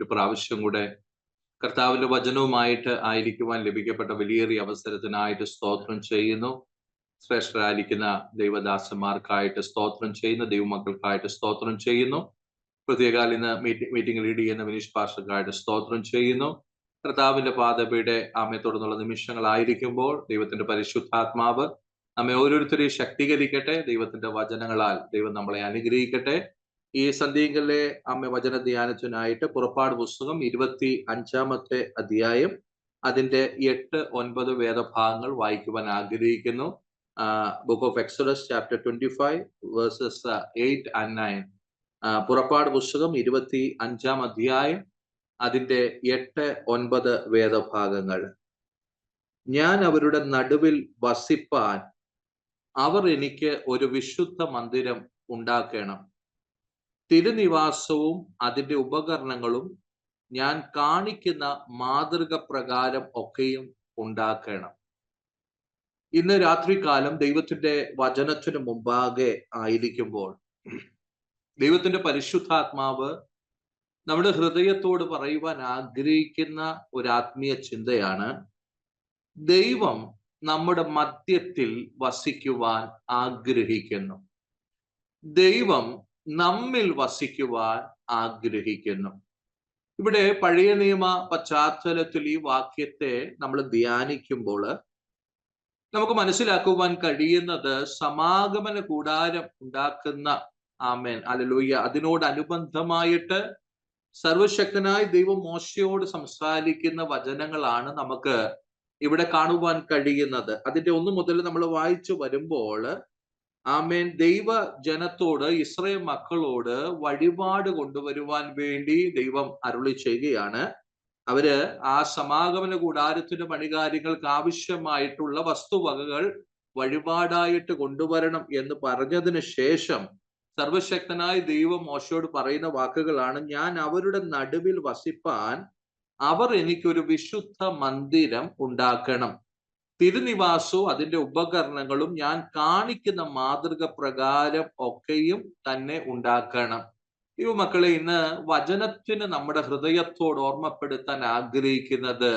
ഒരു പ്രാവശ്യം കൂടെ കർത്താവിന്റെ വചനവുമായിട്ട് ആയിരിക്കുവാൻ ലഭിക്കപ്പെട്ട വലിയേറിയ അവസരത്തിനായിട്ട് സ്തോത്രം ചെയ്യുന്നു. ശ്രേഷ്ഠരായിരിക്കുന്ന ദൈവദാസന്മാർക്കായിട്ട് സ്തോത്രം ചെയ്യുന്നു. ദൈവമക്കൾക്കായിട്ട് സ്തോത്രം ചെയ്യുന്നു. പ്രത്യേകാൽ ഇന്ന് മീറ്റിംഗ് ലീഡ് ചെയ്യുന്ന വിനീഷ് പാസ്റ്റർക്കായിട്ട് സ്തോത്രം ചെയ്യുന്നു. കർത്താവിന്റെ പാദപീഠ തുടർന്നുള്ള നിമിഷങ്ങളായിരിക്കുമ്പോൾ ദൈവത്തിന്റെ പരിശുദ്ധാത്മാവ് നമ്മെ ഓരോരുത്തരെയും ശക്തീകരിക്കട്ടെ. ദൈവത്തിന്റെ വചനങ്ങളാൽ ദൈവം നമ്മളെ അനുഗ്രഹിക്കട്ടെ. ഈ സന്ധ്യകളിലെ വചന ധ്യാനത്തിനായിട്ട് പുറപ്പാട് പുസ്തകം 25-ാമത്തെ അധ്യായം അതിന്റെ 8-9 വേദഭാഗങ്ങൾ വായിക്കുവാൻ ആഗ്രഹിക്കുന്നു. Book of exodus chapter 25 versus 8 and 9. പുറപ്പാട് പുസ്തകം 25-ാം അധ്യായം അതിന്റെ 8-9 വേദഭാഗങ്ങൾ. ഞാൻ അവരുടെ നടുവിൽ വസിപ്പാൻ അവർ എനിക്ക് ഒരു വിശുദ്ധ മന്ദിരം ഉണ്ടാക്കണം. തിരുനിവാസവും അതിന്റെ ഉപകരണങ്ങളും ഞാൻ കാണിക്കുന്ന മാതൃക പ്രകാരം ഒക്കെയും ഉണ്ടാക്കണം. ഇന്ന് രാത്രികാലം ദൈവത്തിന്റെ വചനത്തിന് മുമ്പാകെ ആയിരിക്കുമ്പോൾ ദൈവത്തിന്റെ പരിശുദ്ധാത്മാവ് നമ്മുടെ ഹൃദയത്തോട് പറയുവാൻ ആഗ്രഹിക്കുന്ന ഒരു ആത്മീയ ചിന്തയാണ്: ദൈവം നമ്മുടെ മധ്യത്തിൽ വസിക്കുവാൻ ആഗ്രഹിക്കുന്നു. ദൈവം നമ്മിൽ വസിക്കുവാൻ ആഗ്രഹിക്കുന്നു. ഇവിടെ പഴയ നിയമ പശ്ചാത്തലത്തിൽ ഈ വാക്യത്തെ നമ്മൾ ധ്യാനിക്കുമ്പോൾ നമുക്ക് മനസ്സിലാക്കുവാൻ കഴിയുന്നത് സമാഗമന കൂടാരം ഉണ്ടാക്കുന്ന ഹല്ലേലൂയ അതിനോടനുബന്ധമായിട്ട് സർവശക്തനായ ദൈവം മോശയോട് സംസാരിക്കുന്ന വചനങ്ങളാണ് നമുക്ക് ഇവിടെ കാണുവാൻ കഴിയുന്നത്. അതിന്റെ 1 മുതൽ നമ്മൾ വായിച്ചു വരുമ്പോൾ ദൈവ ജനത്തോട്, ഇസ്രായേൽ മക്കളോട് വഴിപാട് കൊണ്ടുവരുവാൻ വേണ്ടി ദൈവം അരുളി ചെയ്യുകയാണ്. അവര് ആ സമാഗമന കൂടാരത്തിന്റെ പണികാര്യങ്ങൾക്ക് ആവശ്യമായിട്ടുള്ള വസ്തുവകകൾ വഴിപാടായിട്ട് കൊണ്ടുവരണം എന്ന് പറഞ്ഞതിന് ശേഷം സർവശക്തനായ ദൈവം മോശയോട് പറയുന്ന വാക്കുകളാണ്: ഞാൻ അവരുടെ നടുവിൽ വസിപ്പാൻ അവർ എനിക്കൊരു വിശുദ്ധ മന്ദിരം ഉണ്ടാക്കണം. തിരുനിവാസവും അതിന്റെ ഉപകരണങ്ങളും ഞാൻ കാണിക്കുന്ന മാതൃക പ്രകാരം ഒക്കെയും തന്നെ ഉണ്ടാക്കണം. മക്കളെ, ഇന്ന് വചനത്തിന് നമ്മുടെ ഹൃദയത്തോട് ഓർമ്മപ്പെടുത്താൻ ആഗ്രഹിക്കുന്നത്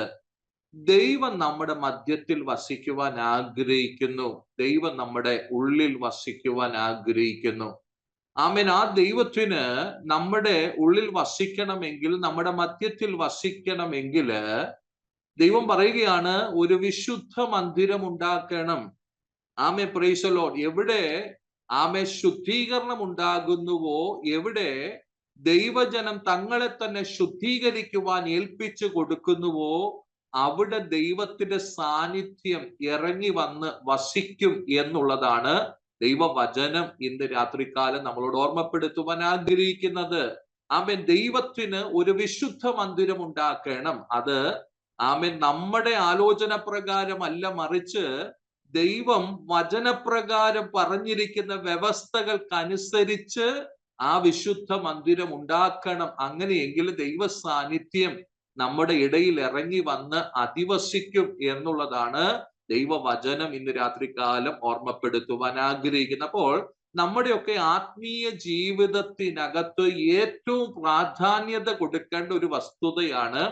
ദൈവം നമ്മുടെ മധ്യത്തിൽ വസിക്കുവാൻ ആഗ്രഹിക്കുന്നു. ദൈവം നമ്മുടെ ഉള്ളിൽ വസിക്കുവാൻ ആഗ്രഹിക്കുന്നു. ആ ദൈവത്തിന് നമ്മുടെ ഉള്ളിൽ വസിക്കണമെങ്കിൽ, നമ്മുടെ മധ്യത്തിൽ വസിക്കണമെങ്കിൽ ദൈവം പറയുകയാണ് ഒരു വിശുദ്ധ മന്ദിരം ഉണ്ടാക്കണം. Price the Lord. എവിടെ ശുദ്ധീകരണം ഉണ്ടാകുന്നുവോ, എവിടെ ദൈവജനം തങ്ങളെ തന്നെ ശുദ്ധീകരിക്കുവാൻ ഏൽപ്പിച്ചു കൊടുക്കുന്നുവോ, അവിടെ ദൈവത്തിന്റെ സാന്നിധ്യം ഇറങ്ങി വന്ന് വസിക്കും എന്നുള്ളതാണ് ദൈവവചനം ഇന്ന് രാത്രികാലം നമ്മളോട് ഓർമ്മപ്പെടുത്തുവാൻ ആഗ്രഹിക്കുന്നത്. ദൈവത്തിന് ഒരു വിശുദ്ധ മന്ദിരം ഉണ്ടാക്കണം. അത് നമ്മുടെ ആലോചന പ്രകാരമല്ല, മറിച്ച് ദൈവം വചനപ്രകാരം പറഞ്ഞിരിക്കുന്ന വ്യവസ്ഥകൾക്കനുസരിച്ച് ആ വിശുദ്ധ മന്ദിരം ഉണ്ടാക്കണം. അങ്ങനെയെങ്കിൽ ദൈവ സാന്നിധ്യം നമ്മുടെ ഇടയിൽ ഇറങ്ങി വന്ന് അധിവസിക്കും എന്നുള്ളതാണ് ദൈവവചനം ഇന്ന് രാത്രികാലം ഓർമ്മപ്പെടുത്തുവാൻ ആഗ്രഹിക്കുന്നത്. അപ്പോൾ നമ്മുടെയൊക്കെ ആത്മീയ ജീവിതത്തിനകത്ത് ഏറ്റവും പ്രാധാന്യത കൊടുക്കേണ്ട ഒരു വസ്തുതയാണ്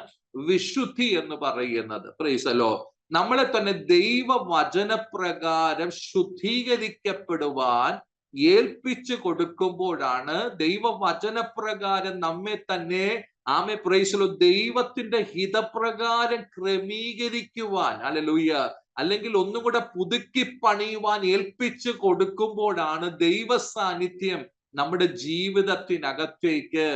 വിശുദ്ധി എന്ന് പറയുന്നത്. Praise the Lord. നമ്മളെ തന്നെ ദൈവവചനപ്രകാരം ശുദ്ധീകരിക്കപ്പെടുവാൻ ഏൽപ്പിച്ചു കൊടുക്കുമ്പോഴാണ് ദൈവവചനപ്രകാരം നമ്മെ തന്നെ പ്രൈസ് ദി ലോർഡ് ദൈവത്തിന്റെ ഹിതപ്രകാരം ക്രമീകരിക്കുവാൻ, ഹല്ലേലൂയ, അല്ലെങ്കിൽ ഒന്നുകൂടെ പുതുക്കി പണിയുവാൻ ഏൽപ്പിച്ചു കൊടുക്കുമ്പോഴാണ് ദൈവ സാന്നിധ്യം നമ്മുടെ ജീവിതത്തിനകത്തേക്ക്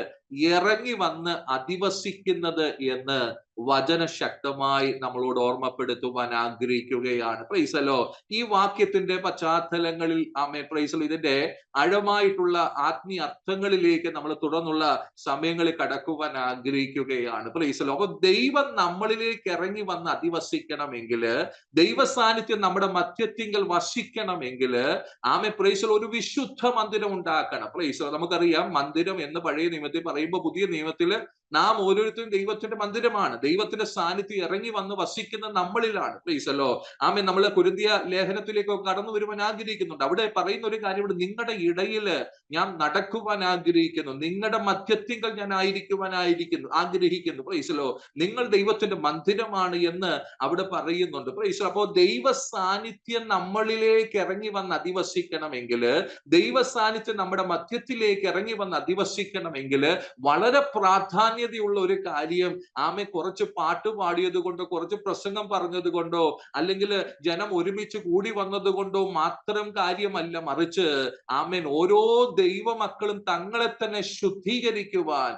ഇറങ്ങി വന്ന് അധിവസിക്കുന്നത് എന്ന് വചനശക്തമായി നമ്മളോട് ഓർമ്മപ്പെടുത്തുവാൻ ആഗ്രഹിക്കുകയാണ്. Praise the Lord. ഈ വാക്യത്തിന്റെ പശ്ചാത്തലങ്ങളിൽ പ്രൈസ് ദി ലോർഡ് ഇതിന്റെ ആഴമായിട്ടുള്ള ആത്മീയ അർത്ഥങ്ങളിലേക്ക് നമ്മൾ തുടർന്നുള്ള സമയങ്ങളിൽ കടക്കുവാൻ ആഗ്രഹിക്കുകയാണ്. Praise the Lord. അപ്പൊ ദൈവം നമ്മളിലേക്ക് ഇറങ്ങി വന്ന് അധിവസിക്കണമെങ്കിൽ, ദൈവ സാന്നിധ്യം നമ്മുടെ മധ്യത്തിങ്കൽ വസിക്കണമെങ്കിൽ പ്രൈസ് ദി ലോർഡ് ഒരു വിശുദ്ധ മന്ദിരം ഉണ്ടാക്കണം. Price the Lord. നമുക്കറിയാം, മന്ദിരം എന്ന് പഴയ നിയമത്തിൽ പറയുമ്പോൾ പുതിയ നിയമത്തില് നാം ഓരോരുത്തരും ദൈവത്തിന്റെ മന്ദിരമാണ്. ദൈവത്തിന്റെ സാന്നിധ്യം ഇറങ്ങി വന്ന് വസിക്കുന്ന നമ്മളിലാണ്. പ്രീസലോ ആമേൻ. നമ്മള് കൊരിന്ത്യ ലേഖനത്തിലേക്കൊക്കെ കടന്നു വരുവാൻ ആഗ്രഹിക്കുന്നുണ്ട്. അവിടെ പറയുന്ന ഒരു കാര്യം, ഇവിടെ നിങ്ങളുടെ ഇടയില് ഞാൻ നടക്കുവാൻ ആഗ്രഹിക്കുന്നു, നിങ്ങളുടെ മധ്യത്തിങ്കൽ ഞാൻ ആഗ്രഹിക്കുന്നു. പ്രൈസലോ നിങ്ങൾ ദൈവത്തിന്റെ മന്ദിരമാണ് എന്ന് അവിടെ പറയുന്നുണ്ട്. പ്രൈസലോ അപ്പോ ദൈവ സാന്നിധ്യം നമ്മളിലേക്ക് ഇറങ്ങി വന്ന് അധിവസിക്കണമെങ്കിൽ, ദൈവ സാന്നിധ്യം നമ്മുടെ മധ്യത്തിലേക്ക് ഇറങ്ങി വന്ന് അധിവസിക്കണമെങ്കിൽ വളരെ പ്രാധാന്യതയുള്ള ഒരു കാര്യം, കുറച്ച് പാട്ട് പാടിയത് കൊണ്ടോ കുറച്ച് പ്രസംഗം പറഞ്ഞത് കൊണ്ടോ അല്ലെങ്കിൽ ജനം ഒരുമിച്ച് കൂടി വന്നത് കൊണ്ടോ മാത്രം കാര്യമല്ല, മറിച്ച് ഓരോ ദൈവമക്കളും തങ്ങളെ തന്നെ ശുദ്ധീകരിക്കുവാൻ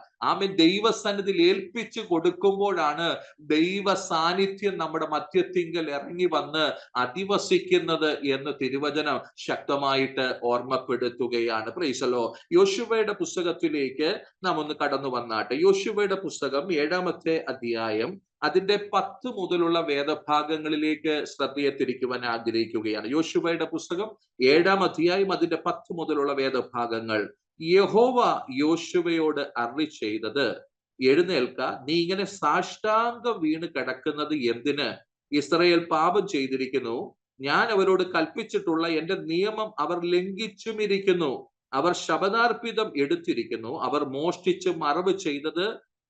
ദൈവസന്നിധിയിൽ ഏൽപ്പിച്ചു കൊടുക്കുമ്പോഴാണ് ദൈവ സാന്നിധ്യം നമ്മുടെ മധ്യത്തിങ്കൽ ഇറങ്ങി വന്ന് അധിവസിക്കുന്നത് എന്ന് തിരുവചനം ശക്തമായിട്ട് ഓർമ്മപ്പെടുത്തുകയാണ്. പ്രൈസലോ യോശുവയുടെ പുസ്തകത്തിലേക്ക് നാം ഒന്ന് കടന്നു വന്നാട്ടെ. യോശുവയുടെ പുസ്തകം 7-ാമത്തെ അധ്യായം അതിന്റെ 10 മുതലുള്ള വേദഭാഗങ്ങളിലേക്ക് ശ്രദ്ധയെ തിരിക്കുവാൻ ആഗ്രഹിക്കുകയാണ്. യോശുവയുടെ പുസ്തകം 7-ാം അധ്യായം അതിന്റെ 10 മുതലുള്ള വേദഭാഗങ്ങൾ. യഹോവ യോശുവയോട് അരുളി ചെയ്തത്, എഴുന്നേൽക്ക, നീ ഇങ്ങനെ സാഷ്ടാംഗം വീണ് കിടക്കുന്നത് എന്തിന്? ഇസ്രായേൽ പാപം ചെയ്തിരിക്കുന്നു, ഞാൻ അവരോട് കൽപ്പിച്ചിട്ടുള്ള എന്റെ നിയമം അവർ ലംഘിച്ചുമിരിക്കുന്നു. അവർ ശപഥാർപ്പിതം എടുത്തിരിക്കുന്നു, അവർ മോഷ്ടിച്ച് മറവ് ചെയ്തത്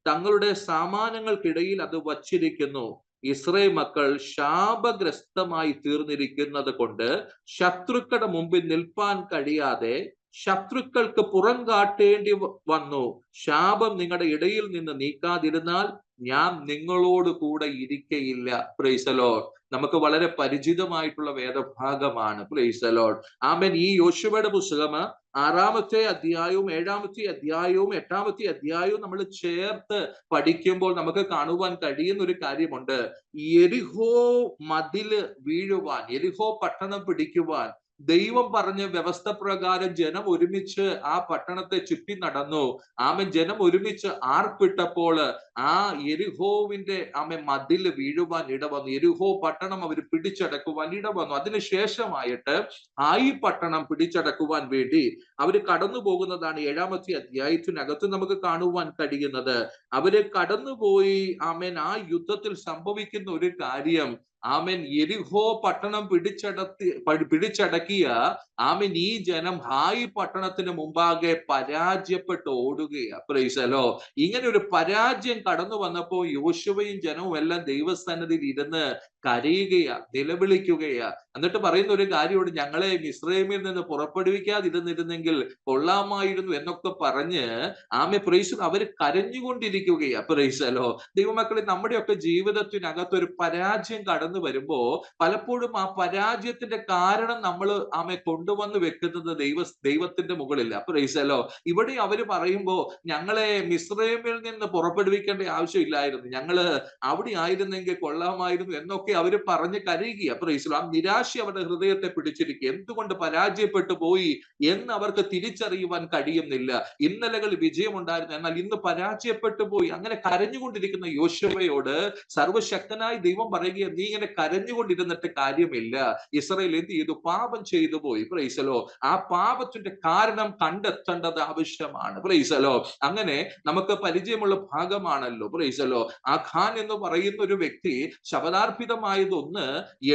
തങ്ങളുടെ സാമാനങ്ങൾക്കിടയിൽ അത് വച്ചിരിക്കുന്നു. ഇസ്രായേൽ മക്കൾ ശാപഗ്രസ്തമായി തീർന്നിരിക്കുന്നത് കൊണ്ട് ശത്രുക്കളുടെ മുമ്പിൽ നിൽപ്പാൻ കഴിയാതെ ശത്രുക്കൾക്ക് പുറം കാട്ടേണ്ടി വന്നു. ശാപം നിങ്ങളുടെ ഇടയിൽ നിന്ന് നീക്കാതിരുന്നാൽ ഞാൻ നിങ്ങളോട് കൂടെ ഇരിക്കയില്ല. Price the Lord. നമുക്ക് വളരെ പരിചിതമായിട്ടുള്ള വേദഭാഗമാണ്. Praise the Lord. ആമേൻ. ഈ യോശുവയുടെ പുസ്തകം 6-ാമത്തെ അധ്യായവും 7-ാമത്തെ അധ്യായവും 8-ാമത്തെ അധ്യായവും നമ്മൾ ചേർത്ത് പഠിക്കുമ്പോൾ നമുക്ക് കാണുവാൻ കഴിയുന്ന ഒരു കാര്യമുണ്ട്. യെരിഹോ മതില് വീഴുവാൻ, യെരിഹോ പട്ടണം പിടിക്കുവാൻ ദൈവം പറഞ്ഞ വ്യവസ്ഥ പ്രകാരം ജനം ഒരുമിച്ച് ആ പട്ടണത്തെ ചുറ്റി നടന്നു. ജനം ഒരുമിച്ച് ആർപ്പിട്ടപ്പോൾ ആ യെരിഹോവിന്റെ മതില് വീഴുവാൻ ഇടവന്നു. യെരിഹോ പട്ടണം അവർ പിടിച്ചടക്കുവാൻ ഇടവന്നു. അതിനുശേഷമായിട്ട് ഹായി പട്ടണം പിടിച്ചടക്കുവാൻ വേണ്ടി അവര് കടന്നു പോകുന്നതാണ് 7-ാമത്തെ അധ്യായത്തിനകത്ത് നമുക്ക് കാണുവാൻ കഴിയുന്നത്. അവര് കടന്നുപോയി. ആ യുദ്ധത്തിൽ സംഭവിക്കുന്ന ഒരു കാര്യം, യെരിഹോ പട്ടണം പിടിച്ചടക്കിയ ഈ ജനം ഹായി പട്ടണത്തിന് മുമ്പാകെ പരാജയപ്പെട്ട് ഓടുകയാണ്. Price the Lord. ഇങ്ങനെ ഒരു പരാജയം കടന്നു വന്നപ്പോൾ യോശുവയും ജനവും എല്ലാം ദൈവസന്നിധിയിൽ ഇരുന്ന് കരയുകയാ, നിലവിളിക്കുകയാ. എന്നിട്ട് പറയുന്ന ഒരു കാര്യമുണ്ട്, ഞങ്ങളെ മിസ്രയീമിൽ നിന്ന് പുറപ്പെടുവിക്കാതിരുന്നിരുന്നെങ്കിൽ കൊള്ളാമായിരുന്നു എന്നൊക്കെ പറഞ്ഞ് പ്രൈസ് അവര് കരഞ്ഞുകൊണ്ടിരിക്കുകയാ. Price the Lord. ദൈവമക്കളെ, നമ്മുടെയൊക്കെ ജീവിതത്തിനകത്ത് ഒരു പരാജയം കടന്നു വരുമ്പോ പലപ്പോഴും ആ പരാജയത്തിന്റെ കാരണം നമ്മൾ കൊണ്ടുവന്ന് വെക്കുന്നത് ദൈവത്തിന്റെ മുകളില്ല. Price the Lord. ഇവിടെ അവര് പറയുമ്പോ ഞങ്ങളെ മിസ്രയീമിൽ നിന്ന് പുറപ്പെടുവിക്കേണ്ട ആവശ്യമില്ലായിരുന്നു, ഞങ്ങള് അവിടെ ആയിരുന്നെങ്കിൽ കൊള്ളാമായിരുന്നു എന്നൊക്കെ അവര് പറഞ്ഞ് കരയുക. Price the Lord. ആ നിരാശ അവരുടെ ഹൃദയത്തെ പിടിച്ചിരിക്കുക. എന്തുകൊണ്ട് പരാജയപ്പെട്ടു പോയി എന്ന് അവർക്ക് തിരിച്ചറിയുവാൻ കഴിയുന്നില്ല. ഇന്നലകൾ വിജയമുണ്ടായിരുന്നു, എന്നാൽ ഇന്ന് പരാജയപ്പെട്ടു പോയി. അങ്ങനെ കരഞ്ഞുകൊണ്ടിരിക്കുന്ന യോശുവയോട് സർവശക്തനായ ദൈവം പറയുക, നീ ഇങ്ങനെ കരഞ്ഞുകൊണ്ടിരുന്നിട്ട് കാര്യമില്ല. ഇസ്രായേൽ എന്ത് ചെയ്തു? പാപം ചെയ്തു പോയി. Praise the Lord. ആ പാപത്തിന്റെ കാരണം കണ്ടെത്തേണ്ടത് ആവശ്യമാണ്. Praise the Lord. അങ്ങനെ നമുക്ക് പരിചയമുള്ള ഭാഗമാണല്ലോ. Praise the Lord. ആഖാൻ എന്ന് പറയുന്ന ഒരു വ്യക്തി ശപഥാർപ്പിതമായതൊന്ന്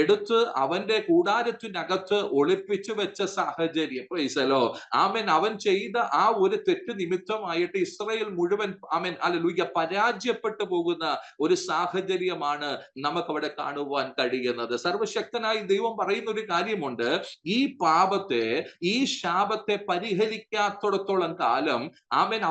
എടുത്ത് അവന്റെ കൂടാരത്തിനകത്ത് ഒളിപ്പിച്ചു വെച്ച സാഹചര്യം. Price the Lord. അവൻ ചെയ്ത ആ ഒരു തെറ്റ് നിമിത്തമായിട്ട് ഇസ്രായേൽ മുഴുവൻ ഹല്ലേലൂയ പരാജയപ്പെട്ടു പോകുന്ന ഒരു സാഹചര്യമാണ് നമുക്ക് അവിടെ കാണുവാൻ കഴിയുന്നത്. സർവശക്തനായി ദൈവം പറയുന്ന ഒരു കാര്യമുണ്ട്, ഈ പാപത്തെ, ഈ ശാപത്തെ പരിഹരിക്കാത്തിടത്തോളം കാലം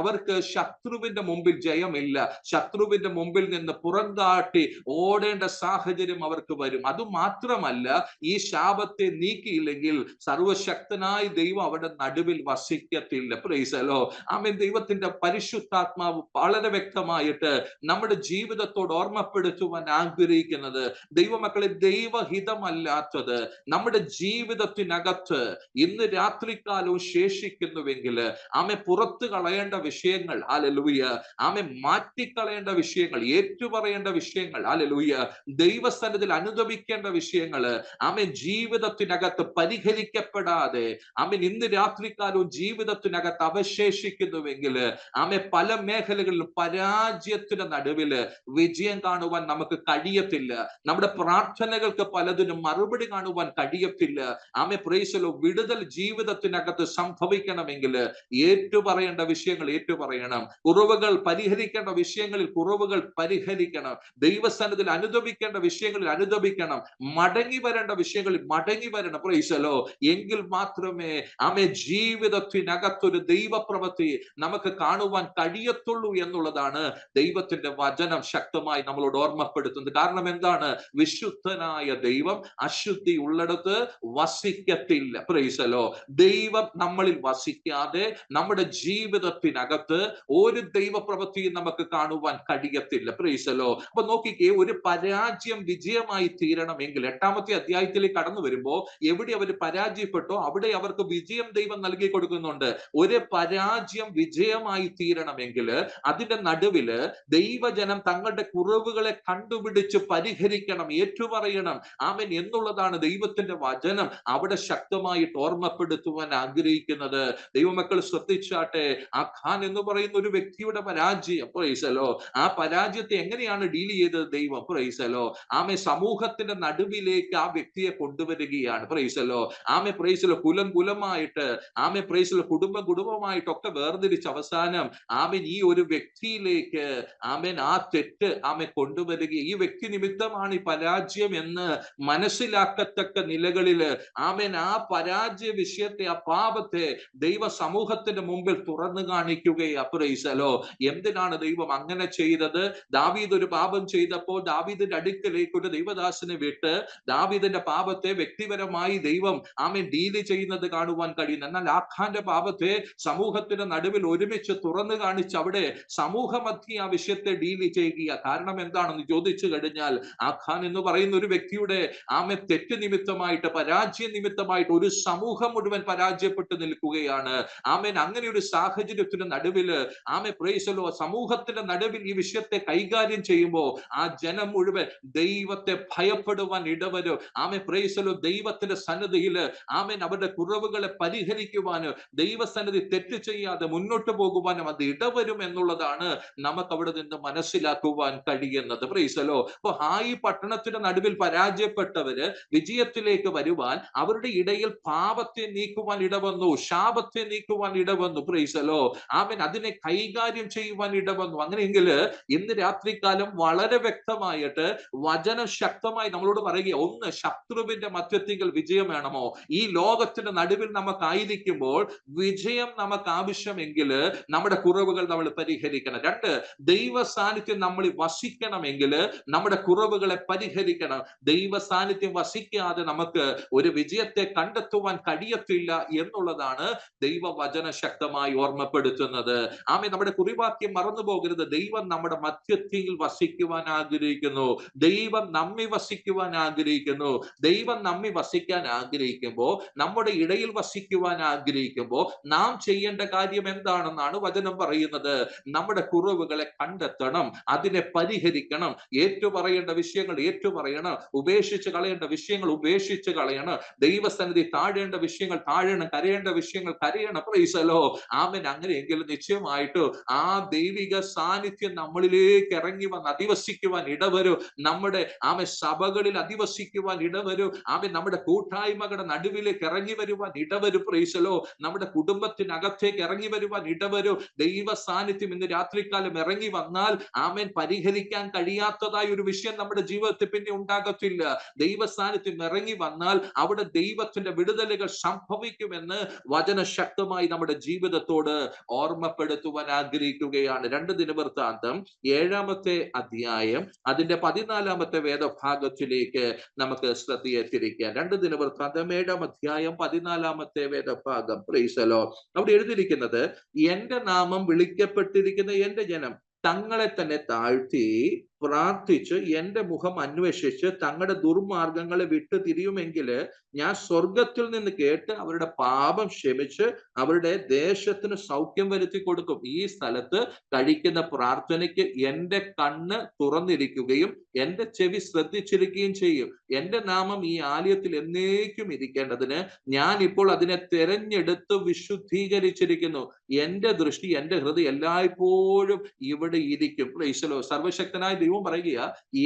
അവർക്ക് ശത്രുവിന്റെ മുമ്പിൽ ജയമില്ല. ശത്രുവിന്റെ മുമ്പിൽ നിന്ന് പുറംകാട്ടി ഓടേണ്ട സാഹചര്യം അവർക്ക് വരും. അതുമാത്രമല്ല, ഈ ശാപത്തെ നീക്കിയില്ലെങ്കിൽ സർവശക്തനായ ദൈവം അവിടെ നടുവിൽ വസിക്കത്തില്ല. Price the Lord. ദൈവത്തിന്റെ പരിശുദ്ധാത്മാവ് വളരെ വ്യക്തമായിട്ട് നമ്മുടെ ജീവിതത്തോട് ഓർമ്മപ്പെടുത്തുവാൻ ആഗ്രഹിക്കുന്നത്, ദൈവ ദൈവമക്കളെ, ദൈവഹിതമല്ലാത്തത് നമ്മുടെ ജീവിതത്തിനകത്ത് ഇന്ന് രാത്രികാലവും ശേഷിക്കുന്നുവെങ്കിൽ ആമെ പുറത്തു കളയേണ്ട വിഷയങ്ങൾ, ഹല്ലേലൂയ, ആമെ മാറ്റിക്കളയേണ്ട വിഷയങ്ങൾ, ഏറ്റുപറയേണ്ട വിഷയങ്ങൾ, ഹല്ലേലൂയ, ദൈവസന്നിധിയിൽ അനുദപിക്കേണ്ട വിഷയങ്ങൾ, ആമെ ജീവിതത്തിനകത്ത് പരിഹരിക്കപ്പെടാതെ ആമൻ ഇന്ന് രാത്രികാലവും ജീവിതത്തിനകത്ത് അവശേഷിക്കുന്നുവെങ്കിൽ ആമെ പല മേഖലകളിലും പരാജയത്തിന്റെ നടുവില് വിജയം കാണുവാൻ നമുക്ക് കഴിയത്തില്ല. നമ്മുടെ പ്രാർത്ഥനകൾക്ക് പലതിനും മറുപടി കാണുവാൻ കഴിയത്തില്ല. ആമെ പ്രൈസലോ, വിടുതൽ ജീവിതത്തിനകത്ത് സംഭവിക്കണമെങ്കിൽ ഏറ്റുപറയേണ്ട വിഷയങ്ങൾ ഏറ്റുപറയണം. കുറവുകൾ പരിഹരിക്കേണ്ട വിഷയങ്ങളിൽ കുറവുകൾ പരിഹരിക്കണം. ദൈവസന്നിധിയിൽ അനുദപിക്കേണ്ട വിഷയങ്ങളിൽ അനുദപിക്കണം. മടങ്ങി വരേണ്ട വിഷയങ്ങളിൽ മടങ്ങി വരണം. പ്രൈസലോ, എങ്കിൽ മാത്രമേ ആമേ ജീവിതത്തിനകത്തൊരു ദൈവപ്രവൃത്തി നമുക്ക് കാണുവാൻ കഴിയത്തുള്ളൂ എന്നുള്ളതാണ് ദൈവത്തിന്റെ വചനം ശക്തമായി നമ്മളോട് ഓർമ്മപ്പെടുത്തുന്നത്. കാരണം എന്താണ്? വിശുദ്ധനായ ദൈവം അശുദ്ധി ഉള്ളിടത്ത് വസിക്കത്തില്ല. പ്രൈസലോ, ദൈവം നമ്മളിൽ വസിക്കാതെ നമ്മുടെ ജീവിതത്തിനകത്ത് ഒരു ദൈവപ്രവൃത്തിയും നമുക്ക് കാണുവാൻ കഴിയത്തില്ല. പ്രൈസലോ, അപ്പൊ നോക്കിക്കേ, ഒരു പരാജയം വിജയമായി തീരണമെങ്കിൽ 8-ാമത്തെ അധ്യായത്തിലേക്ക് കടന്നു വരുമ്പോ എവിടെ അവർ പരാജയപ്പെട്ടോ അവിടെ അവർക്ക് വിജയം ദൈവം നൽകി കൊടുക്കുന്നുണ്ട്. ഒരു പരാജയം വിജയമായി തീരണമെങ്കിൽ അതിന്റെ നടുവില് ദൈവജനം തങ്ങളുടെ കുറവുകളെ കണ്ടുപിടിച്ച് പരിഹരിക്കണം, ഏറ്റുപറയണം. ആമേൻ എന്നുള്ളതാണ് ദൈവത്തിന്റെ വചനം അവിടെ ശക്തമായിട്ട് ഓർമ്മപ്പെടുത്തുവാൻ ആഗ്രഹിക്കുന്നത്. ദൈവമക്കൾ ശ്രദ്ധിച്ചാട്ടെ, ആഖാൻ എന്ന് പറയുന്ന ഒരു വ്യക്തിയുടെ പരാജയം, പ്രൈസലോ, ആ പരാജയത്തെ എങ്ങനെയാണ് ഡീൽ ചെയ്തത് ദൈവം? പ്രൈസലോ, ആമേ സമൂഹത്തിന്റെ നടുവിലേക്ക് ആ വ്യക്തിയെ കൊണ്ടുവരികയാണ്. പ്രൈസലോ, ആമേ പ്രൈസലോ, കുലമായിട്ട്, ആമേ പ്രൈസലോ, കുടുംബമായിട്ടൊക്കെ വേർതിരിച്ച് അവസാനം ആമേൻ ഈ ഒരു വ്യക്തിയിലേക്ക് ആമേൻ ആ തെറ്റ് ആമേ കൊണ്ടുവരിക. ഈ വ്യക്തി നിമിത്തമാണ് ഈ പരാജയം എന്ന് മനസ്സിലാക്കത്തക്ക നിലകളില് ആമേൻ ആ പരാജയ വിഷയത്തെ, ആ പാപത്തെ ദൈവ സമൂഹത്തിന്റെ മുമ്പിൽ തുറന്നു കാണിക്കുകയാ. പ്രൈസലോ, എന്തിനാണ് ദൈവം അങ്ങനെ ചെയ്തത്? ദാവീദ് ഒരു പാപം ചെയ്തപ്പോൾ ദാവീദിന്റെ അടുക്കലേക്ക് ഒരു ദൈവദാസനെ വിട്ട് ദാവീദിന്റെ പാപത്തെ വ്യക്തിപരമായി ദൈവം ആമേൻ ഡീല് ചെയ്യുന്നത് കാണുവാൻ കഴിയുന്നു. എന്നാൽ ആഖാന്റെ പാപത്തെ സമൂഹത്തിന്റെ നടുവിൽ ഒരുമിച്ച് തുറന്നു കാണിച്ച് അവിടെ സമൂഹമധ്യ ആ വിഷയത്തെ ഡീല് ചെയ്യുക. കാരണം എന്താണെന്ന് ചോദിച്ചു കഴിഞ്ഞാൽ, ആഖാൻ എന്ന് പറയുന്ന ഒരു വ്യക്തിയുടെ ആമേ തെറ്റ് നിമിത്തമായിട്ട്, പരാജയ നിമിത്തമായിട്ട് ഒരു സമൂഹം മുഴുവൻ പരാജയപ്പെട്ടു നിൽക്കുകയാണ്. ആമേൻ അങ്ങനെ ഒരു സാഹചര്യത്തിന്റെ നടുവില് ആമേ പ്രൈസലോ, സമൂഹത്തിന്റെ നടുവിൽ ഈ വിഷയത്തെ കൈകാര്യം ചെയ്യുമ്പോൾ ആ ജനം മുഴുവൻ ദൈവത്തെ ഭയപ്പെടുവാൻ ഇടവരും. ആമേ പ്രൈസലോ, ദൈവത്തിന്റെ സന്നിധിയില് ആമേൻ അവരുടെ കുറവുകളെ പരിഹരിക്കുവാനും ദൈവസന്നിധി തെറ്റ് ചെയ്യാതെ മുന്നോട്ട് പോകുവാനും അത് ഇടവരും എന്നുള്ളതാണ് നമുക്ക് അവിടെ നിന്ന് മനസ്സിലാക്കുവാൻ കഴിയുന്നത്. പ്രൈസലോ, അപ്പൊ ഹായി പട്ടണത്തിന്റെ നടുവിൽ പരാജയപ്പെട്ടവര് വിജയത്തിലേക്ക് വരുവാൻ അവരുടെ ഇടയിൽ പാപത്തെ നീക്കുവാൻ ഇടവന്നു, ശാപത്തെ നീക്കുവാൻ ഇടവന്നു. പ്രൈസലോ, ആമേൻ അതിനെ കൈകാര്യം ചെയ്യുവാൻ ഇടവന്നു. അങ്ങനെയെങ്കിൽ ഇന്ന് രാത്രികാലം വളരെ വ്യക്തമായിട്ട് വചനം ശക്തമായി നമ്മളോട് പറയുക, ഒന്ന്, ശത്രുവിന്റെ മധ്യത്തിൽ വിജയം വേണമോ? ഈ ലോകത്തിന്റെ നടുവിൽ നമുക്കായിരിക്കുമ്പോൾ വിജയം നമുക്ക് ആവശ്യമെങ്കിൽ നമ്മുടെ കുറവുകൾ നമ്മൾ പരിഹരിക്കണം. രണ്ട്, ദൈവ സാന്നിധ്യം നമ്മളിൽ വസിക്കണമെങ്കിൽ നമ്മുടെ കുറവുകളെ പരിഹരിക്കണം. ദൈവ സാന്നിധ്യം വസിക്കാതെ നമുക്ക് ഒരു വിജയത്തെ കണ്ടെത്തുവാൻ കഴിയത്തില്ല എന്നുള്ളതാണ് ദൈവവചന ശക്തമായി ഓർമ്മപ്പെടുത്തുന്നത്. ആമേ, നമ്മുടെ കുറിവാക്യം മറന്നു പോകരുത്. ദൈവം നമ്മുടെ മധ്യത്തിൽ വസിക്കുവാൻ ആഗ്രഹിക്കുന്നു. ദൈവം നമ്മി വസിക്കുവാൻ ആഗ്രഹിക്കുന്നു. ദൈവം നമ്മി വസിക്കാൻ ആഗ്രഹിക്കുമ്പോൾ, നമ്മുടെ ഇടയിൽ വസിക്കുവാൻ ആഗ്രഹിക്കുമ്പോൾ നാം ചെയ്യേണ്ട കാര്യം എന്താണെന്നാണ് വചനം പറയുന്നത്. നമ്മുടെ കുറവുകളെ കണ്ടെത്തണം, അതിനെ പരിഹരിക്കണം, ഏറ്റുപറയേണ്ട വിഷയങ്ങൾ ഏറ്റുപറയണം, ഉപേക്ഷിച്ച് കളയേണ്ട വിഷയങ്ങൾ ഉപേക്ഷിച്ച് കളയണം, ദൈവസന്നിധി താഴേണ്ട വിഷയങ്ങൾ താഴണം, കരയേണ്ട വിഷയങ്ങൾ കരയണം. പ്രൈസലോ, ആമേൻ. അങ്ങനെയെങ്കിലും നിശ്ചയമായിട്ട് ആ ദൈവിക സാന്നിധ്യം നമ്മളിലേക്ക് ഇറങ്ങി വന്ന് അധിവസിക്കുവാൻ ഇടവരും. നമ്മുടെ ആമേ സഭകളിൽ അധിവസിക്കുവാൻ ഇടവരും. ആമേ നമ്മുടെ കൂട്ടായ്മകളുടെ നടുവിലേക്ക് ഇറങ്ങി വരുവാൻ ഇടവരും. പ്രൈസലോ, നമ്മുടെ കുടുംബത്തിനകത്തേക്ക് ഇറങ്ങി വരുവാൻ ഇടവരും. ദൈവ സാന്നിധ്യം ഇന്ന് രാത്രികാലം ഇറങ്ങി വന്നാൽ ആമേൻ പരിഹരിക്കാൻ കഴിയാത്തതായ ഒരു വിഷയം നമ്മുടെ ജീവിതത്തിൽ പിന്നെ ഉണ്ടാകത്തില്ല. ദൈവ സാന്നിധ്യം ഇറങ്ങി വന്നാൽ അവിടെ ദൈവത്തിന്റെ വിടുതലുകൾ സംഭവിക്കുമെന്ന് വചന ശക്തമായി നമ്മുടെ ജീവിതത്തോട് ഓർമ്മപ്പെടുത്തുവാൻ ആഗ്രഹിക്കുകയാണ്. 2 ദിനവൃത്താന്തം 7-ാമത്തെ അധ്യായം അതിന്റെ 14-ാമത്തെ വേദഭാഗത്തിലേക്ക് നമുക്ക് ശ്രദ്ധയെ തിരിക്കാം. 2 ദിനവൃത്താന്തം 7-ാം അധ്യായം 14-ാമത്തെ വേദഭാഗം. പ്രൈസലോ, അവിടെ എഴുതിയിരിക്കുന്നത്, എന്റെ നാമം വിളിക്കപ്പെട്ടിരിക്കുന്ന എന്റെ ജനം തങ്ങളെ തന്നെ താഴ്ത്തി പ്രാർത്ഥിച്ച് എന്റെ മുഖം അന്വേഷിച്ച് തങ്ങളുടെ ദുർമാർഗങ്ങളെ വിട്ടു തിരിയുമെങ്കിൽ ഞാൻ സ്വർഗത്തിൽ നിന്ന് കേട്ട് അവരുടെ പാപം ക്ഷമിച്ച് അവരുടെ ദേശത്തിന് സൗഖ്യം വരുത്തി കൊടുക്കും. ഈ സ്ഥലത്ത് കഴിക്കുന്ന പ്രാർത്ഥനയ്ക്ക് എന്റെ കണ്ണ് തുറന്നിരിക്കുകയും എന്റെ ചെവി ശ്രദ്ധിച്ചിരിക്കുകയും ചെയ്യും. എന്റെ നാമം ഈ ആലയത്തിൽ എന്നേക്കും ഇരിക്കേണ്ടതിന് ഞാൻ ഇപ്പോൾ അതിനെ തെരഞ്ഞെടുത്ത് വിശുദ്ധീകരിച്ചിരിക്കുന്നു. എന്റെ ദൃഷ്ടി, എന്റെ ഹൃദയം എല്ലായ്പ്പോഴും ഇവിടെ ഇരിക്കും. Price the Lord. സർവശക്തനായ ദൈവം പറയുക,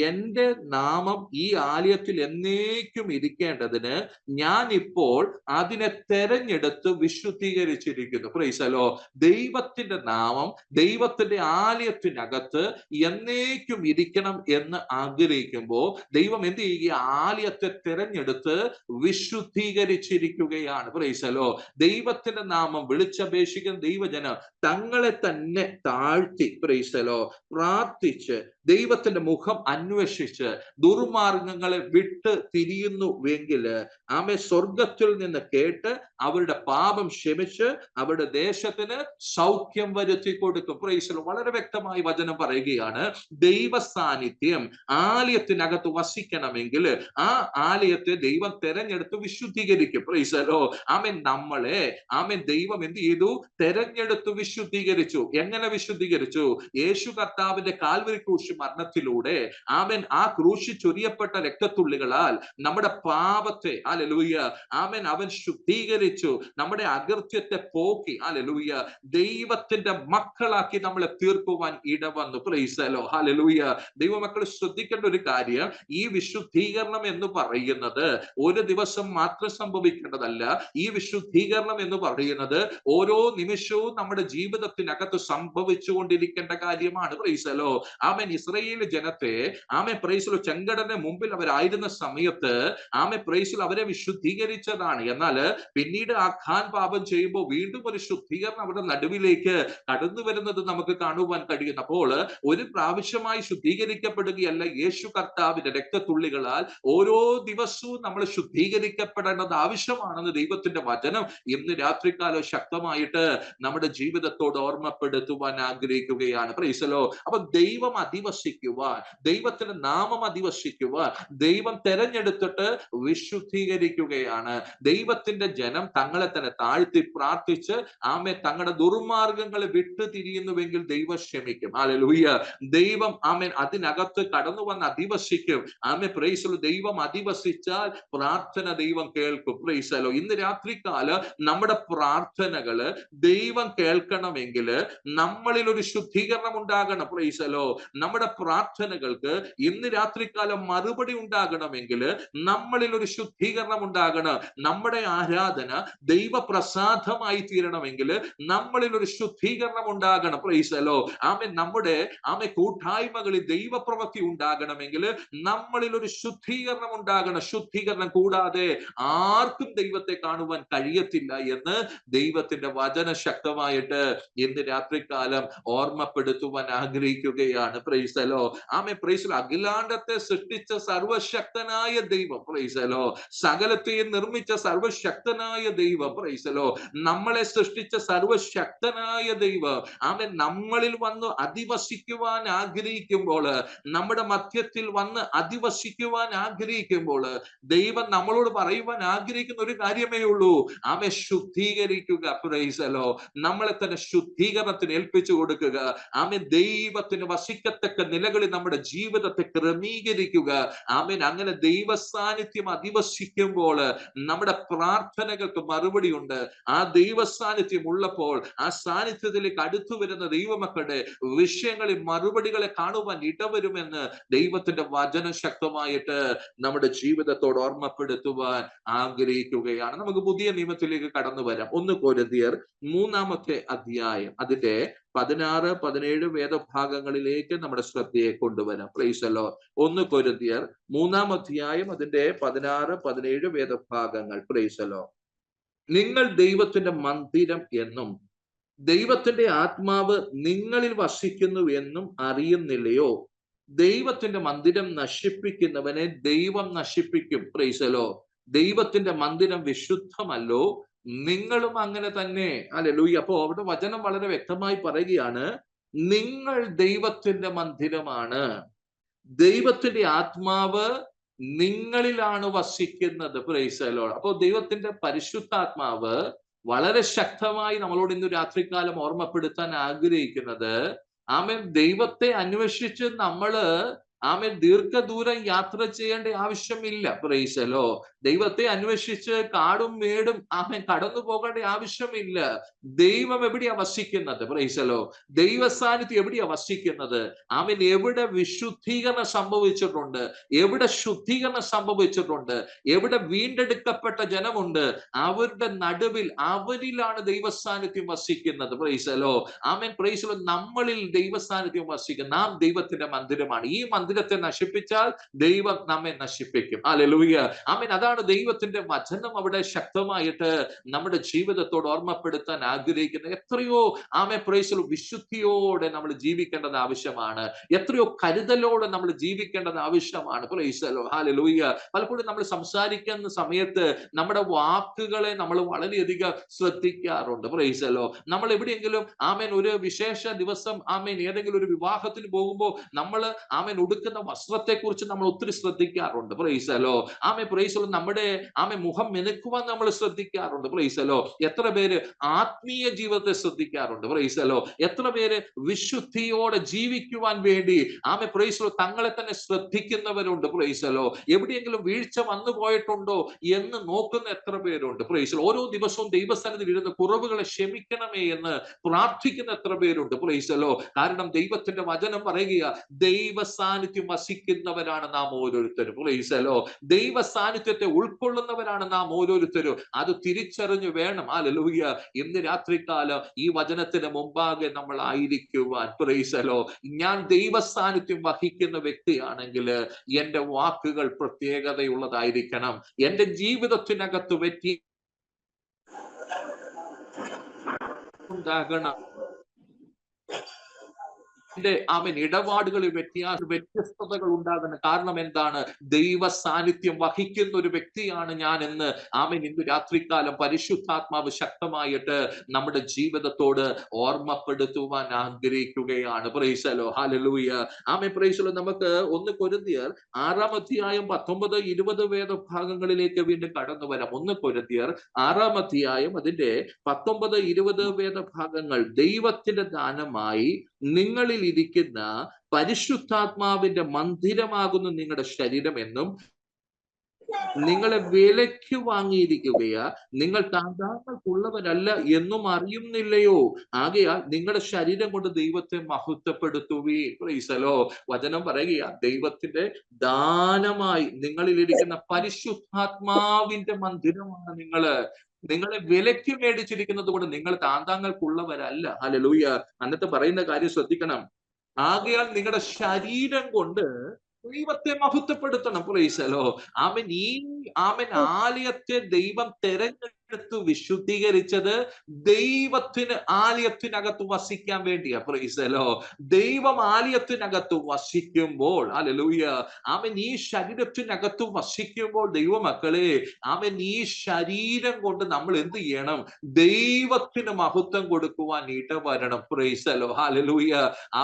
എന്റെ നാമം ഈ ആലയത്തിൽ എന്നേക്കും ഇരിക്കേണ്ടതിന് ഞാൻ ഇപ്പോൾ അതിനെ തെരഞ്ഞെടുത്ത് വിശുദ്ധീകരിച്ചിരിക്കുന്നു. Price the Lord. ദൈവത്തിന്റെ നാമം ദൈവത്തിന്റെ ആലയത്തിനകത്ത് എന്നേക്കും ഇരിക്കണം എന്ന് ആഗ്രഹിക്കുമ്പോൾ ദൈവം എന്ത് ചെയ്യുക? ആലയത്തെ തെരഞ്ഞെടുത്ത് വിശുദ്ധീകരിച്ചിരിക്കുകയാണ്. Price the Lord. ദൈവത്തിന്റെ നാമം വിളിച്ചപേക്ഷിക്കുന്ന ദൈവജനം തങ്ങളെ തന്നെ താഴ്ത്തി, പ്രൈസ് ദി ലോർഡ്, പ്രാർത്ഥിച്ച് ദൈവത്തിന്റെ മുഖം അന്വേഷിച്ച് ദുർമാർഗങ്ങളെ വിട്ട് തിരിയുന്നുവെങ്കിൽ ആമേ സ്വർഗത്തിൽ നിന്ന് കേട്ട് അവരുടെ പാപം ക്ഷമിച്ച് അവരുടെ ദേശത്തിന് സൗഖ്യം വരുത്തി കൊടുക്കും. Price the Lord. വളരെ വ്യക്തമായി വചനം പറയുകയാണ്, ദൈവ സാന്നിധ്യം ആലയത്തിനകത്ത് വസിക്കണമെങ്കിൽ ആ ആലയത്തെ ദൈവം തെരഞ്ഞെടുത്ത് വിശുദ്ധീകരിക്കും. Praise the Lord. ആമേൻ. നമ്മളെ ആമേൻ ദൈവം എന്ത് ചെയ്തു? തെരഞ്ഞെടുത്ത് വിശുദ്ധീകരിച്ചു. എങ്ങനെ വിശുദ്ധീകരിച്ചു? യേശു കർത്താവിന്റെ കാൽവരി ക്രൂശ് മരണത്തിലൂടെ ആമേൻ ആ ക്രൂശിൽ ചൊരിയപ്പെട്ട രക്തത്തുള്ളികളാൽ നമ്മുടെ പാപത്തെ, ഹല്ലേലൂയ, ആമേൻ, അവൻ ശുദ്ധീകരിച്ചു. നമ്മുടെ അകൃത്യത്തെ പോക്കി, ഹല്ലേലൂയ, ദൈവത്തിന്റെ മക്കളാക്കി നമ്മളെ തീർക്കുവാൻ ഇടവന്നു. Praise the Lord. ഹല്ലേലൂയ. ദൈവമക്കൾ ശ്രദ്ധിക്കേണ്ട ഒരു കാര്യം, ഈ വിശുദ്ധീകരണം എന്ന് പറയുന്നത് ഒരു ദിവസം മാത്രം സംഭവിക്കേണ്ടതല്ല. ഈ വിശുദ്ധീകരണം എന്ന് പറയുന്നത് ഓരോ നിമിഷവും നമ്മുടെ ജീവിതത്തിനകത്ത് സംഭവിച്ചുകൊണ്ടിരിക്കേണ്ട കാര്യമാണ്. Price the Lord. Amen. Israel ജനത്തെ ആമേൻ പ്രൈസ് ദി ലോർഡ് ചെങ്കടലിന് മുമ്പിൽ അവരായിരുന്ന സമയത്ത് ആമേൻ പ്രൈസ് ദി ലോർഡ് അവരെ വിശുദ്ധീകരിച്ചതാണ്. എന്നാൽ പിന്നീട് ആഖാൻ പാപം ചെയ്യുമ്പോൾ വീണ്ടും ഒരു ശുദ്ധീകരണം അവരുടെ നടുവിലേക്ക് കടന്നു വരുന്നത് നമുക്ക് കാണുവാൻ കഴിയുന്നു. അപ്പോൾ ഒരു പ്രാവശ്യമായി ശുദ്ധീകരിക്കപ്പെടുകയല്ല, യേശു കർത്താവിന്റെ രക്തത്തുള്ളികളാൽ ഓരോ ദിവസവും നമ്മൾ ശുദ്ധീകരിക്കപ്പെടേണ്ടത് ആവശ്യമാണെന്ന് ദൈവത്തിന്റെ വചനം ഇന്ന് രാത്രികാലം ശക്തമായിട്ട് നമ്മുടെ ജീവിതത്തോട് ഓർമ്മപ്പെടുത്തുവാൻ ആഗ്രഹിക്കുകയാണ്. Praise the Lord. അപ്പൊ ദൈവം അധിവസിക്കുവാൻ, ദൈവത്തിന്റെ നാമം അധിവസിക്കുവാൻ ദൈവം തെരഞ്ഞെടുത്തിട്ട് വിശുദ്ധീകരിക്കുകയാണ്. ദൈവത്തിന്റെ ജനം തങ്ങളെ തന്നെ താഴ്ത്തി പ്രാർത്ഥിച്ച് ആമേ തങ്ങളുടെ ദുർമാർഗങ്ങളെ വിട്ടു തിരിയുന്നുവെങ്കിൽ ദൈവം ക്ഷമിക്കും. ഹല്ലേലൂയ. ദൈവം ആമേൻ അതിനകത്ത് കടന്നു വന്ന് അധിവസിക്കും. ആമേ പ്രൈസ് ദി ലോർഡ്. ദൈവം അധിവസിച്ചാൽ പ്രാർത്ഥന ദൈവം കേൾക്കും. Price the Lord. ഇന്ന് രാത്രികാലം നമ്മുടെ പ്രാർത്ഥനകള് ദൈവം കേൾക്കണമെങ്കിൽ നമ്മളിൽ ഒരു ശുദ്ധീകരണം ഉണ്ടാകണം. Praise the Lord. നമ്മുടെ പ്രാർത്ഥനകൾക്ക് ഇന്ന് രാത്രികാലം മറുപടി ഉണ്ടാകണമെങ്കിൽ നമ്മളിൽ ഒരു ശുദ്ധീകരണം ഉണ്ടാകണം. നമ്മുടെ ആരാധന ദൈവപ്രസാദമായി തീരണമെങ്കിൽ നമ്മളിൽ ഒരു ശുദ്ധീകരണം ഉണ്ടാകണം. Praise the Lord. ആമേൻ. നമ്മുടെ കൂട്ടായ്മകളിൽ ദൈവപ്രവൃത്തി ഉണ്ടാകണമെങ്കിൽ നമ്മളിൽ ഒരു ശുദ്ധീകരണം ഉണ്ടാകണം. ശുദ്ധീകരണം കൂടാതെ ആർക്കും ദൈവത്തെ കാണുവാൻ കഴിയത്തില്ല എന്ന് ദൈവത്തിന്റെ വചന ശക്തമായിട്ട് ഇന്ന് രാത്രികാലം ഓർമ്മപ്പെടുത്തുവാൻ ആഗ്രഹിക്കുകയാണ്. Praise the Lord. Amen. Praise the Lord. അഖിലാണ്ടത്തെ സൃഷ്ടിച്ച സർവശക്തനായ ദൈവം, പ്രൈസ് ദി ലോർഡ്, സകലത്തെയും നിർമ്മിച്ച സർവശക്തനായ ദൈവം, പ്രൈസ് ദി ലോർഡ്, നമ്മളെ സൃഷ്ടിച്ച സർവശക്തനായ ദൈവം ആമേൻ നമ്മളിൽ വന്ന് അധിവസിക്കുവാൻ ആഗ്രഹിക്കുമ്പോൾ, നമ്മുടെ മധ്യത്തിൽ വന്ന് അധിവസിക്കുവാൻ ആഗ്രഹിക്കുമ്പോൾ ദൈവം നമ്മളോട് പറയുവാൻ ആഗ്രഹിക്കുന്ന ഒരു കാര്യമേ ഉള്ളൂ. ആമേൻ. ശുദ്ധീകരിക്കുക. Praise the Lord. നമ്മളെ തന്നെ ശുദ്ധീകരണത്തിന് ഏൽപ്പിച്ചു കൊടുക്കുക. ആമേൻ. ദൈവത്തിന് വസിക്കത്തക്ക നിലകളിൽ നമ്മുടെ ജീവിതത്തെ ക്രമീകരിക്കുക. ആമേൻ. അങ്ങനെ ദൈവ സാന്നിധ്യം അധിവസിക്കുമ്പോൾ നമ്മുടെ പ്രാർത്ഥനകൾക്ക് മറുപടി ഉണ്ട്. ആ ദൈവ സാന്നിധ്യം ഉള്ളപ്പോൾ ആ സാന്നിധ്യത്തിലേക്ക് അടുത്തു വരുന്ന ദൈവമക്കളുടെ വിഷയങ്ങളിൽ മറുപടികളെ കാണുവാൻ ഇടവരുമെന്ന് ദൈവത്തിന്റെ വചനം ശക്തമായിട്ട് നമ്മുടെ ജീവിതത്തോട് ഓർമ്മപ്പെടുത്തുവാൻ ആഗ്രഹിക്കുകയാണ്. നമുക്ക് പുതിയ നിയമത്തിലേക്ക് കടന്നു വരാം. 1 കൊരിന്ത്യർ 3-ാമത്തെ അധ്യായം അതിന്റെ 16, 17 വേദഭാഗങ്ങളിലേക്ക് നമ്മുടെ ശ്രദ്ധയെ കൊണ്ടുവരാം. Price the Lord. 1 കൊരിന്ത്യർ 3-ാം അധ്യായം അതിന്റെ 16, 17 വേദഭാഗങ്ങൾ. Price the Lord. നിങ്ങൾ ദൈവത്തിന്റെ മന്ദിരം എന്നും ദൈവത്തിന്റെ ആത്മാവ് നിങ്ങളിൽ വസിക്കുന്നു എന്നും അറിയുന്നില്ലയോ? ദൈവത്തിന്റെ മന്ദിരം നശിപ്പിക്കുന്നവനെ ദൈവം നശിപ്പിക്കും. Price the Lord. ദൈവത്തിന്റെ മന്ദിരം വിശുദ്ധമല്ലോ, നിങ്ങളും അങ്ങനെ തന്നെ. ഹല്ലേലൂയ. അപ്പോ അവിടെ വചനം വളരെ വ്യക്തമായി പറയുകയാണ്, നിങ്ങൾ ദൈവത്തിന്റെ മന്ദിരമാണ്. ദൈവത്തിന്റെ ആത്മാവ് നിങ്ങളിലാണ് വസിക്കുന്നത്. Price the Lord. അപ്പോൾ ദൈവത്തിന്റെ പരിശുദ്ധാത്മാവ് വളരെ ശക്തമായി നമ്മളോട് ഇന്ന് രാത്രികാലം ഓർമ്മപ്പെടുത്താൻ ആഗ്രഹിക്കുന്നത്, ആമേൻ, ദൈവത്തെ അന്വേഷിച്ച് നമ്മള് ആമേൻ ദീർഘദൂരം യാത്ര ചെയ്യേണ്ട ആവശ്യമില്ല. Price the Lord. ദൈവത്തെ അന്വേഷിച്ച് കാടും മേടും ആമേൻ കടന്നു പോകേണ്ട ആവശ്യമില്ല. ദൈവം എവിടെയാ വസിക്കുന്നത്? Price the Lord. ദൈവ സാന്നിധ്യം എവിടെയാ വസിക്കുന്നത്? ആമേൻ, എവിടെ വിശുദ്ധീകരണം സംഭവിച്ചിട്ടുണ്ട്, എവിടെ ശുദ്ധീകരണം സംഭവിച്ചിട്ടുണ്ട്, എവിടെ വീണ്ടെടുക്കപ്പെട്ട ജനമുണ്ട്, അവരുടെ നടുവിൽ അവരിലാണ് ദൈവ സാന്നിധ്യം വസിക്കുന്നത്. Price the Lord. Amen, praise the Lord. നമ്മളിൽ ദൈവ സാന്നിധ്യം വസിക്കും. നാം ദൈവത്തിന്റെ മന്ദിരമാണ്. ഈ മന്ദിരത്തെ നശിപ്പിച്ചാൽ ദൈവം നമ്മെ നശിപ്പിക്കും. ഹല്ലേലൂയ. ആമേൻ. അതാണ് ദൈവത്തിന്റെ വചനം അവിടെ ശക്തമായിട്ട് നമ്മുടെ ജീവിതത്തോട് ഓർമ്മപ്പെടുത്താൻ ആഗ്രഹിക്കുന്നത്. എത്രയോ ആമേൻ, പ്രൈസ് ദി ലോർഡ്, വിശുദ്ധിയോടെ നമ്മൾ ജീവിക്കേണ്ടത് ആവശ്യമാണ്. എത്രയോ കരുതലോടെ നമ്മൾ ജീവിക്കേണ്ടത് ആവശ്യമാണ്. Praise the Lord. ഹല്ലേലൂയ. പലപ്പോഴും നമ്മൾ സംസാരിക്കുന്ന സമയത്ത് നമ്മുടെ വാക്കുകളെ നമ്മൾ വളരെയധികം ശ്രദ്ധിക്കാറുണ്ട്. Price the Lord. നമ്മൾ എവിടെയെങ്കിലും ആമേൻ ഒരു വിശേഷ ദിവസം ആമേൻ ഏതെങ്കിലും ഒരു വിവാഹത്തിന് പോകുമ്പോൾ നമ്മൾ ആമേൻ ഉടുക്കുന്ന വസ്ത്രത്തെ കുറിച്ച് നമ്മൾ ഒത്തിരി ശ്രദ്ധിക്കാറുണ്ട്. Price the Lord. Amen, praise the Lord. നമ്മുടെ ആമേൻ മുഖം മെനുക്കുവാൻ നമ്മൾ ശ്രദ്ധിക്കാറുണ്ട്. Price the Lord. എത്ര പേര് ആത്മീയ ജീവിതത്തെ ശ്രദ്ധിക്കാറുണ്ട്? Price the Lord. എത്ര പേര് വിശുദ്ധിയോടെ ജീവിക്കുവാൻ വേണ്ടി ആമേൻ, പ്രൈസ് ദി ലോർഡ്, തങ്ങളെ തന്നെ ശ്രദ്ധിക്കുന്നവരുണ്ട്? Price the Lord. എവിടെയെങ്കിലും വീഴ്ച വന്നു പോയിട്ടുണ്ടോ എന്ന് നോക്കുന്ന എത്ര പേരുണ്ട്? Price the Lord. ഓരോ ദിവസവും ദൈവസന്നിധിയിൽ ഇരുന്ന് കുറവുകളെ ക്ഷമിക്കണമേ എന്ന് പ്രാർത്ഥിക്കുന്ന എത്ര പേരുണ്ട്? Price the Lord. കാരണം ദൈവത്തിന്റെ വചനം പറയുക, ദൈവ സാന്നിധ്യം വസിക്കുന്നവരാണ് നാം ഓരോരുത്തരും. Price the Lord. ദൈവ സാന്നിധ്യത്തെ ഉൾക്കൊള്ളുന്നവരാണ് നാം ഓരോരുത്തരും. അത് തിരിച്ചറിഞ്ഞു വേണം, ഹല്ലേലൂയ, ഇന്ന് രാത്രികാലം ഈ വചനത്തിന് മുമ്പാകെ നമ്മൾ ആയിരിക്കുവാൻ. Price the Lord. ഞാൻ ദൈവ സാന്നിധ്യം വഹിക്കുന്ന വ്യക്തിയാണെങ്കിൽ എന്റെ വാക്കുകൾ പ്രത്യേകതയുള്ളതായിരിക്കണം. എന്റെ ജീവിതത്തിനകത്ത് വ്യക്തി ഉണ്ടാകണം. ആമേൻ, ഇടപാടുകളിൽ വ്യത്യസ്തതകൾ ഉണ്ടാകുന്ന കാരണം എന്താണ്? ദൈവ സാന്നിധ്യം വഹിക്കുന്ന ഒരു വ്യക്തിയാണ് ഞാൻ എന്ന് ആമേൻ ഇന്ന് രാത്രികാലം പരിശുദ്ധാത്മാവ് ശക്തമായിട്ട് നമ്മുടെ ജീവിതത്തോട് ഓർമ്മപ്പെടുത്തുവാൻ ആഗ്രഹിക്കുകയാണ്. Praise the Lord. ഹല്ലേലൂയ. ആമേൻ, പ്രൈസ് ദി ലോർഡ്. നമുക്ക് 1 കൊരിന്ത്യർ 6-ാം അധ്യായം 19-20 വേദഭാഗങ്ങളിലേക്ക് വീണ്ടും കടന്നു വരാം. 1 കൊരിന്ത്യർ 6-ാം അധ്യായം അതിന്റെ 19-20 വേദഭാഗങ്ങൾ. ദൈവത്തിന്റെ ദാനമായി നിങ്ങളിൽ ഇരിക്കുന്ന പരിശുദ്ധാത്മാവിന്റെ മന്ദിരമാകുന്നു നിങ്ങളുടെ ശരീരം എന്നും നിങ്ങളെ വിലയ്ക്ക് വാങ്ങിയിരിക്കുകയാ, നിങ്ങൾ താങ്കാങ്ങൾക്കുള്ളവരല്ല എന്നും അറിയുന്നില്ലയോ? ആകയാൽ നിങ്ങളുടെ ശരീരം കൊണ്ട് ദൈവത്തെ മഹത്വപ്പെടുത്തുവീൻ. Price the Lord. വചനം പറയുക, ദൈവത്തിന്റെ ദാനമായി നിങ്ങളിലിരിക്കുന്ന പരിശുദ്ധാത്മാവിന്റെ മന്ദിരമാണ് നിങ്ങള്. നിങ്ങളെ വിലയ്ക്ക് മേടിച്ചിരിക്കുന്നത് കൊണ്ട് നിങ്ങൾ താന്താങ്ങൾക്കുള്ളവരല്ല. ഹല്ലേലൂയ. അന്നത്തെ പറയുന്ന കാര്യം ശ്രദ്ധിക്കണം. ആകയാൽ നിങ്ങളുടെ ശരീരം കൊണ്ട് ദൈവത്തെ മഹത്വപ്പെടുത്തണം. Praise the Lord. ആമേൻ. ഈ ആമേൻ ആലയത്തെ ദൈവം തെരഞ്ഞെടുത്ത് വിശുദ്ധീകരിച്ചത് ദൈവത്തിന് ആലയത്തിനകത്ത് വസിക്കാൻ വേണ്ടിയാ. Price the Lord. ദൈവം ആലയത്തിനകത്ത് വസിക്കുമ്പോൾ, ഹല്ലേലൂയ, ആമേൻ, ഈ ശരീരത്തിനകത്ത് വസിക്കുമ്പോൾ ദൈവമക്കളെ, ആമേൻ, ഈ ശരീരം കൊണ്ട് നമ്മൾ എന്ത് ചെയ്യണം? ദൈവത്തിന് മഹത്വം കൊടുക്കുവാൻ ഇടവരണം. Praise the Lord. Hallelujah.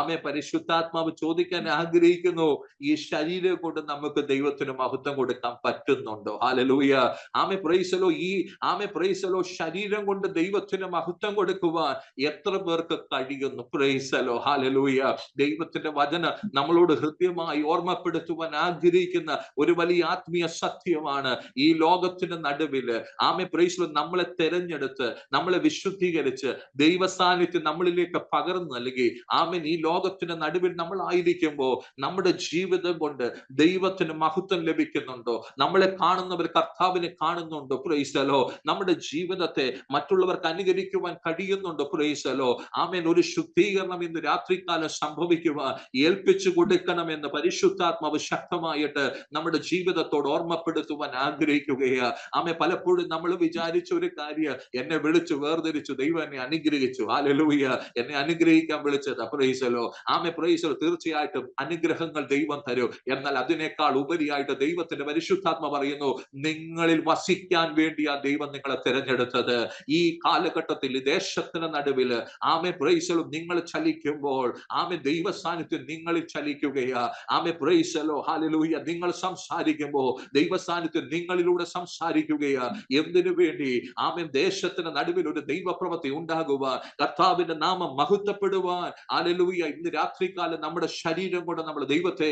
Amen. പരിശുദ്ധാത്മാവ് ചോദിക്കാൻ ആഗ്രഹിക്കുന്നു, ഈ ശരീരം കൊണ്ട് നമുക്ക് ദൈവത്തിന് മഹത്വം കൊടുക്കാൻ പറ്റുന്നുണ്ടോ? ഹല്ലേലൂയ. ആമേൻ, പ്രൈസ് ദി ലോർഡ്. ഈ ആമേൻ, പ്രൈസ് ദി ലോർഡ്, ശരീരം കൊണ്ട് ദൈവത്തിന് മഹത്വം കൊടുക്കുവാൻ എത്ര പേർക്ക് കഴിയുന്നു? Price the Lord. ഹല്ലേലൂയ. ദൈവത്തിന്റെ വചനം നമ്മളോട് ഹൃദ്യമായി ഓർമ്മപ്പെടുത്തുവാൻ ആഗ്രഹിക്കുന്ന ഒരു വലിയ ആത്മീയ സത്യമാണ്. ഈ ലോകത്തിന്റെ നടുവില് ആമേൻ, പ്രൈസ് ദി ലോർഡ്, നമ്മളെ തെരഞ്ഞെടുത്ത് നമ്മളെ വിശുദ്ധീകരിച്ച് ദൈവ സാന്നിധ്യം നമ്മളിലേക്ക് പകർന്നു നൽകി ആമേൻ, ഈ ലോകത്തിന്റെ നടുവിൽ നമ്മൾ ആയിരിക്കുമ്പോൾ നമ്മുടെ ജീവിതം കൊണ്ട് ദൈവത്തിന് മഹത്വം ലഭിക്കുന്നുണ്ടോ? നമ്മളെ കാണുന്നവർ കർത്താവിനെ കാണുന്നുണ്ടോ? Praise the Lord. നമ്മുടെ ജീവിതത്തെ മറ്റുള്ളവർക്ക് അനുകരിക്കുവാൻ കഴിയുന്നുണ്ടോ? Praise the Lord. ആമേൻ. ഒരു ശുദ്ധീകരണം ഇന്ന് രാത്രികാലം സംഭവിക്കുവാൻ ഏൽപ്പിച്ചു കൊടുക്കണമെന്ന് പരിശുദ്ധാത്മാവ് ശക്തമായിട്ട് നമ്മുടെ ജീവിതത്തോട് ഓർമ്മപ്പെടുത്തുവാൻ ആഗ്രഹിക്കുകയാ. ആമേൻ. പലപ്പോഴും നമ്മൾ വിചാരിച്ച ഒരു കാര്യം, എന്നെ വിളിച്ചു വേർതിരിച്ചു, ദൈവം എന്നെ അനുഗ്രഹിച്ചു, ഹല്ലേലൂയ, എന്നെ അനുഗ്രഹിക്കാൻ വിളിച്ചത്. Price the Lord. Amen, praise the Lord. തീർച്ചയായിട്ടും അനുഗ്രഹങ്ങൾ ദൈവം തരും. എന്നാൽ അതിനേക്കാൾ ഉപരിയായിട്ട് ദൈവത്തിന്റെ പരിശുദ്ധാത്മ പറയുന്നു, നിങ്ങളിൽ വസിക്കാൻ വേണ്ടിയാ ദൈവം നിങ്ങളെ നിങ്ങളെ തിരഞ്ഞെടുത്തത്. ഈ കാലഘട്ടത്തിൽ ഈ ദേശത്തിന് നടുവിൽ ആമേ പ്രൈസലും നിങ്ങൾ ചലിക്കുമ്പോൾ ആമേ ദൈവ സാന്നിധ്യം നിങ്ങളിൽ ചലിക്കുകയാ. ആമേ പ്രൈസലോ ഹല്ലേലൂയ. നിങ്ങൾ സംസാരിക്കുമ്പോൾ ദൈവ സാന്നിധ്യം നിങ്ങളിലൂടെ സംസാരിക്കുകയാ. എന്തിനു വേണ്ടി? ആമേ ദേശത്തിന് നടുവിൽ ഒരു ദൈവപ്രവൃത്തി ഉണ്ടാകുവാൻ, കർത്താവിന്റെ നാമം മഹത്വപ്പെടുവാൻ. ഹല്ലേലൂയ. ഇന്ന് രാത്രികാലം നമ്മുടെ ശരീരം കൊണ്ട് നമ്മൾ ദൈവത്തെ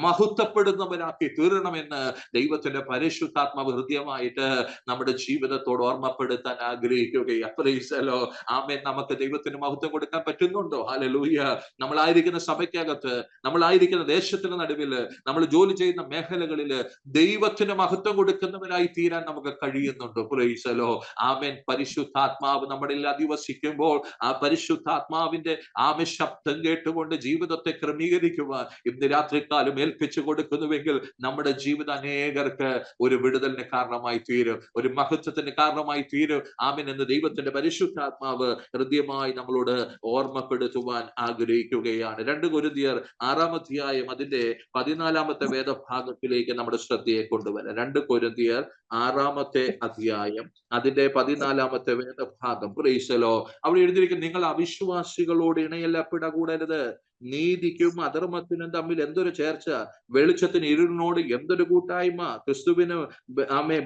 മഹത്വപ്പെടുന്നവരാക്കി തീരണമെന്ന് ദൈവത്തിന്റെ പരിശുദ്ധാത്മാവ് ഹൃദയമായിട്ട് നമ്മുടെ ജീവിതത്തോട് ഓർമ്മപ്പെടുത്താൻ ആഗ്രഹിക്കുകയാ. Praise the Lord. ആമേൻ. നമുക്ക് ദൈവത്തിന് മഹത്വം കൊടുക്കാൻ പറ്റുന്നുണ്ടോ? ഹല്ലേലൂയ. നമ്മളായിരിക്കുന്ന സഭയ്ക്കകത്ത്, നമ്മളായിരിക്കുന്ന ദേശത്തിന് നടുവില്, നമ്മൾ ജോലി ചെയ്യുന്ന മേഖലകളില് ദൈവത്തിന് മഹത്വം കൊടുക്കുന്നവരായി തീരാൻ നമുക്ക് കഴിയുന്നുണ്ടോ? Praise the Lord. ആമേൻ. പരിശുദ്ധാത്മാവ് നമ്മളിൽ അധിവസിക്കുമ്പോൾ ആ പരിശുദ്ധാത്മാവിന്റെ ആമേ ശബ്ദം കേട്ടുകൊണ്ട് ജീവിതത്തെ ക്രമീകരിക്കുവാൻ ഇന്ന് രാത്രികാലം ഏൽപ്പിച്ചു കൊടുക്കുന്നുവെങ്കിൽ നമ്മുടെ ജീവിതം അനേകർക്ക് ഒരു വിടുതലിന് കാരണമായി തീരും, ഒരു മഹത്വത്തിന് കാരണമായി തീരും. ആമേൻ എന്ന് ദൈവത്തിന്റെ പരിശുദ്ധാത്മാവ് ഹൃദ്യമായി നമ്മളോട് ഓർമ്മപ്പെടുത്തുവാൻ ആഗ്രഹിക്കുകയാണ്. 2 കൊരിന്ത്യർ 6-ാം അധ്യായം അതിന്റെ 14-ാമത്തെ വേദഭാഗത്തിലേക്ക് നമ്മുടെ ശ്രദ്ധയെ കൊണ്ടുവരാം. 2 കൊരിന്ത്യർ 6-ാമത്തെ അധ്യായം അതിന്റെ 14-ാമത്തെ വേദഭാഗം. Price the Lord. അവിടെ എഴുതിയിരിക്കുന്നു, നിങ്ങൾ അവിശ്വാസികളോട് ഇണയിലപ്പെടകൂടരുത്. നീതിക്കും അധർമ്മത്തിനും തമ്മിൽ എന്തൊരു ചേർച്ച, വെളിച്ചത്തിന് ഇരുളിനോട് എന്തൊരു കൂട്ടായ്മ, ക്രിസ്തുവിനും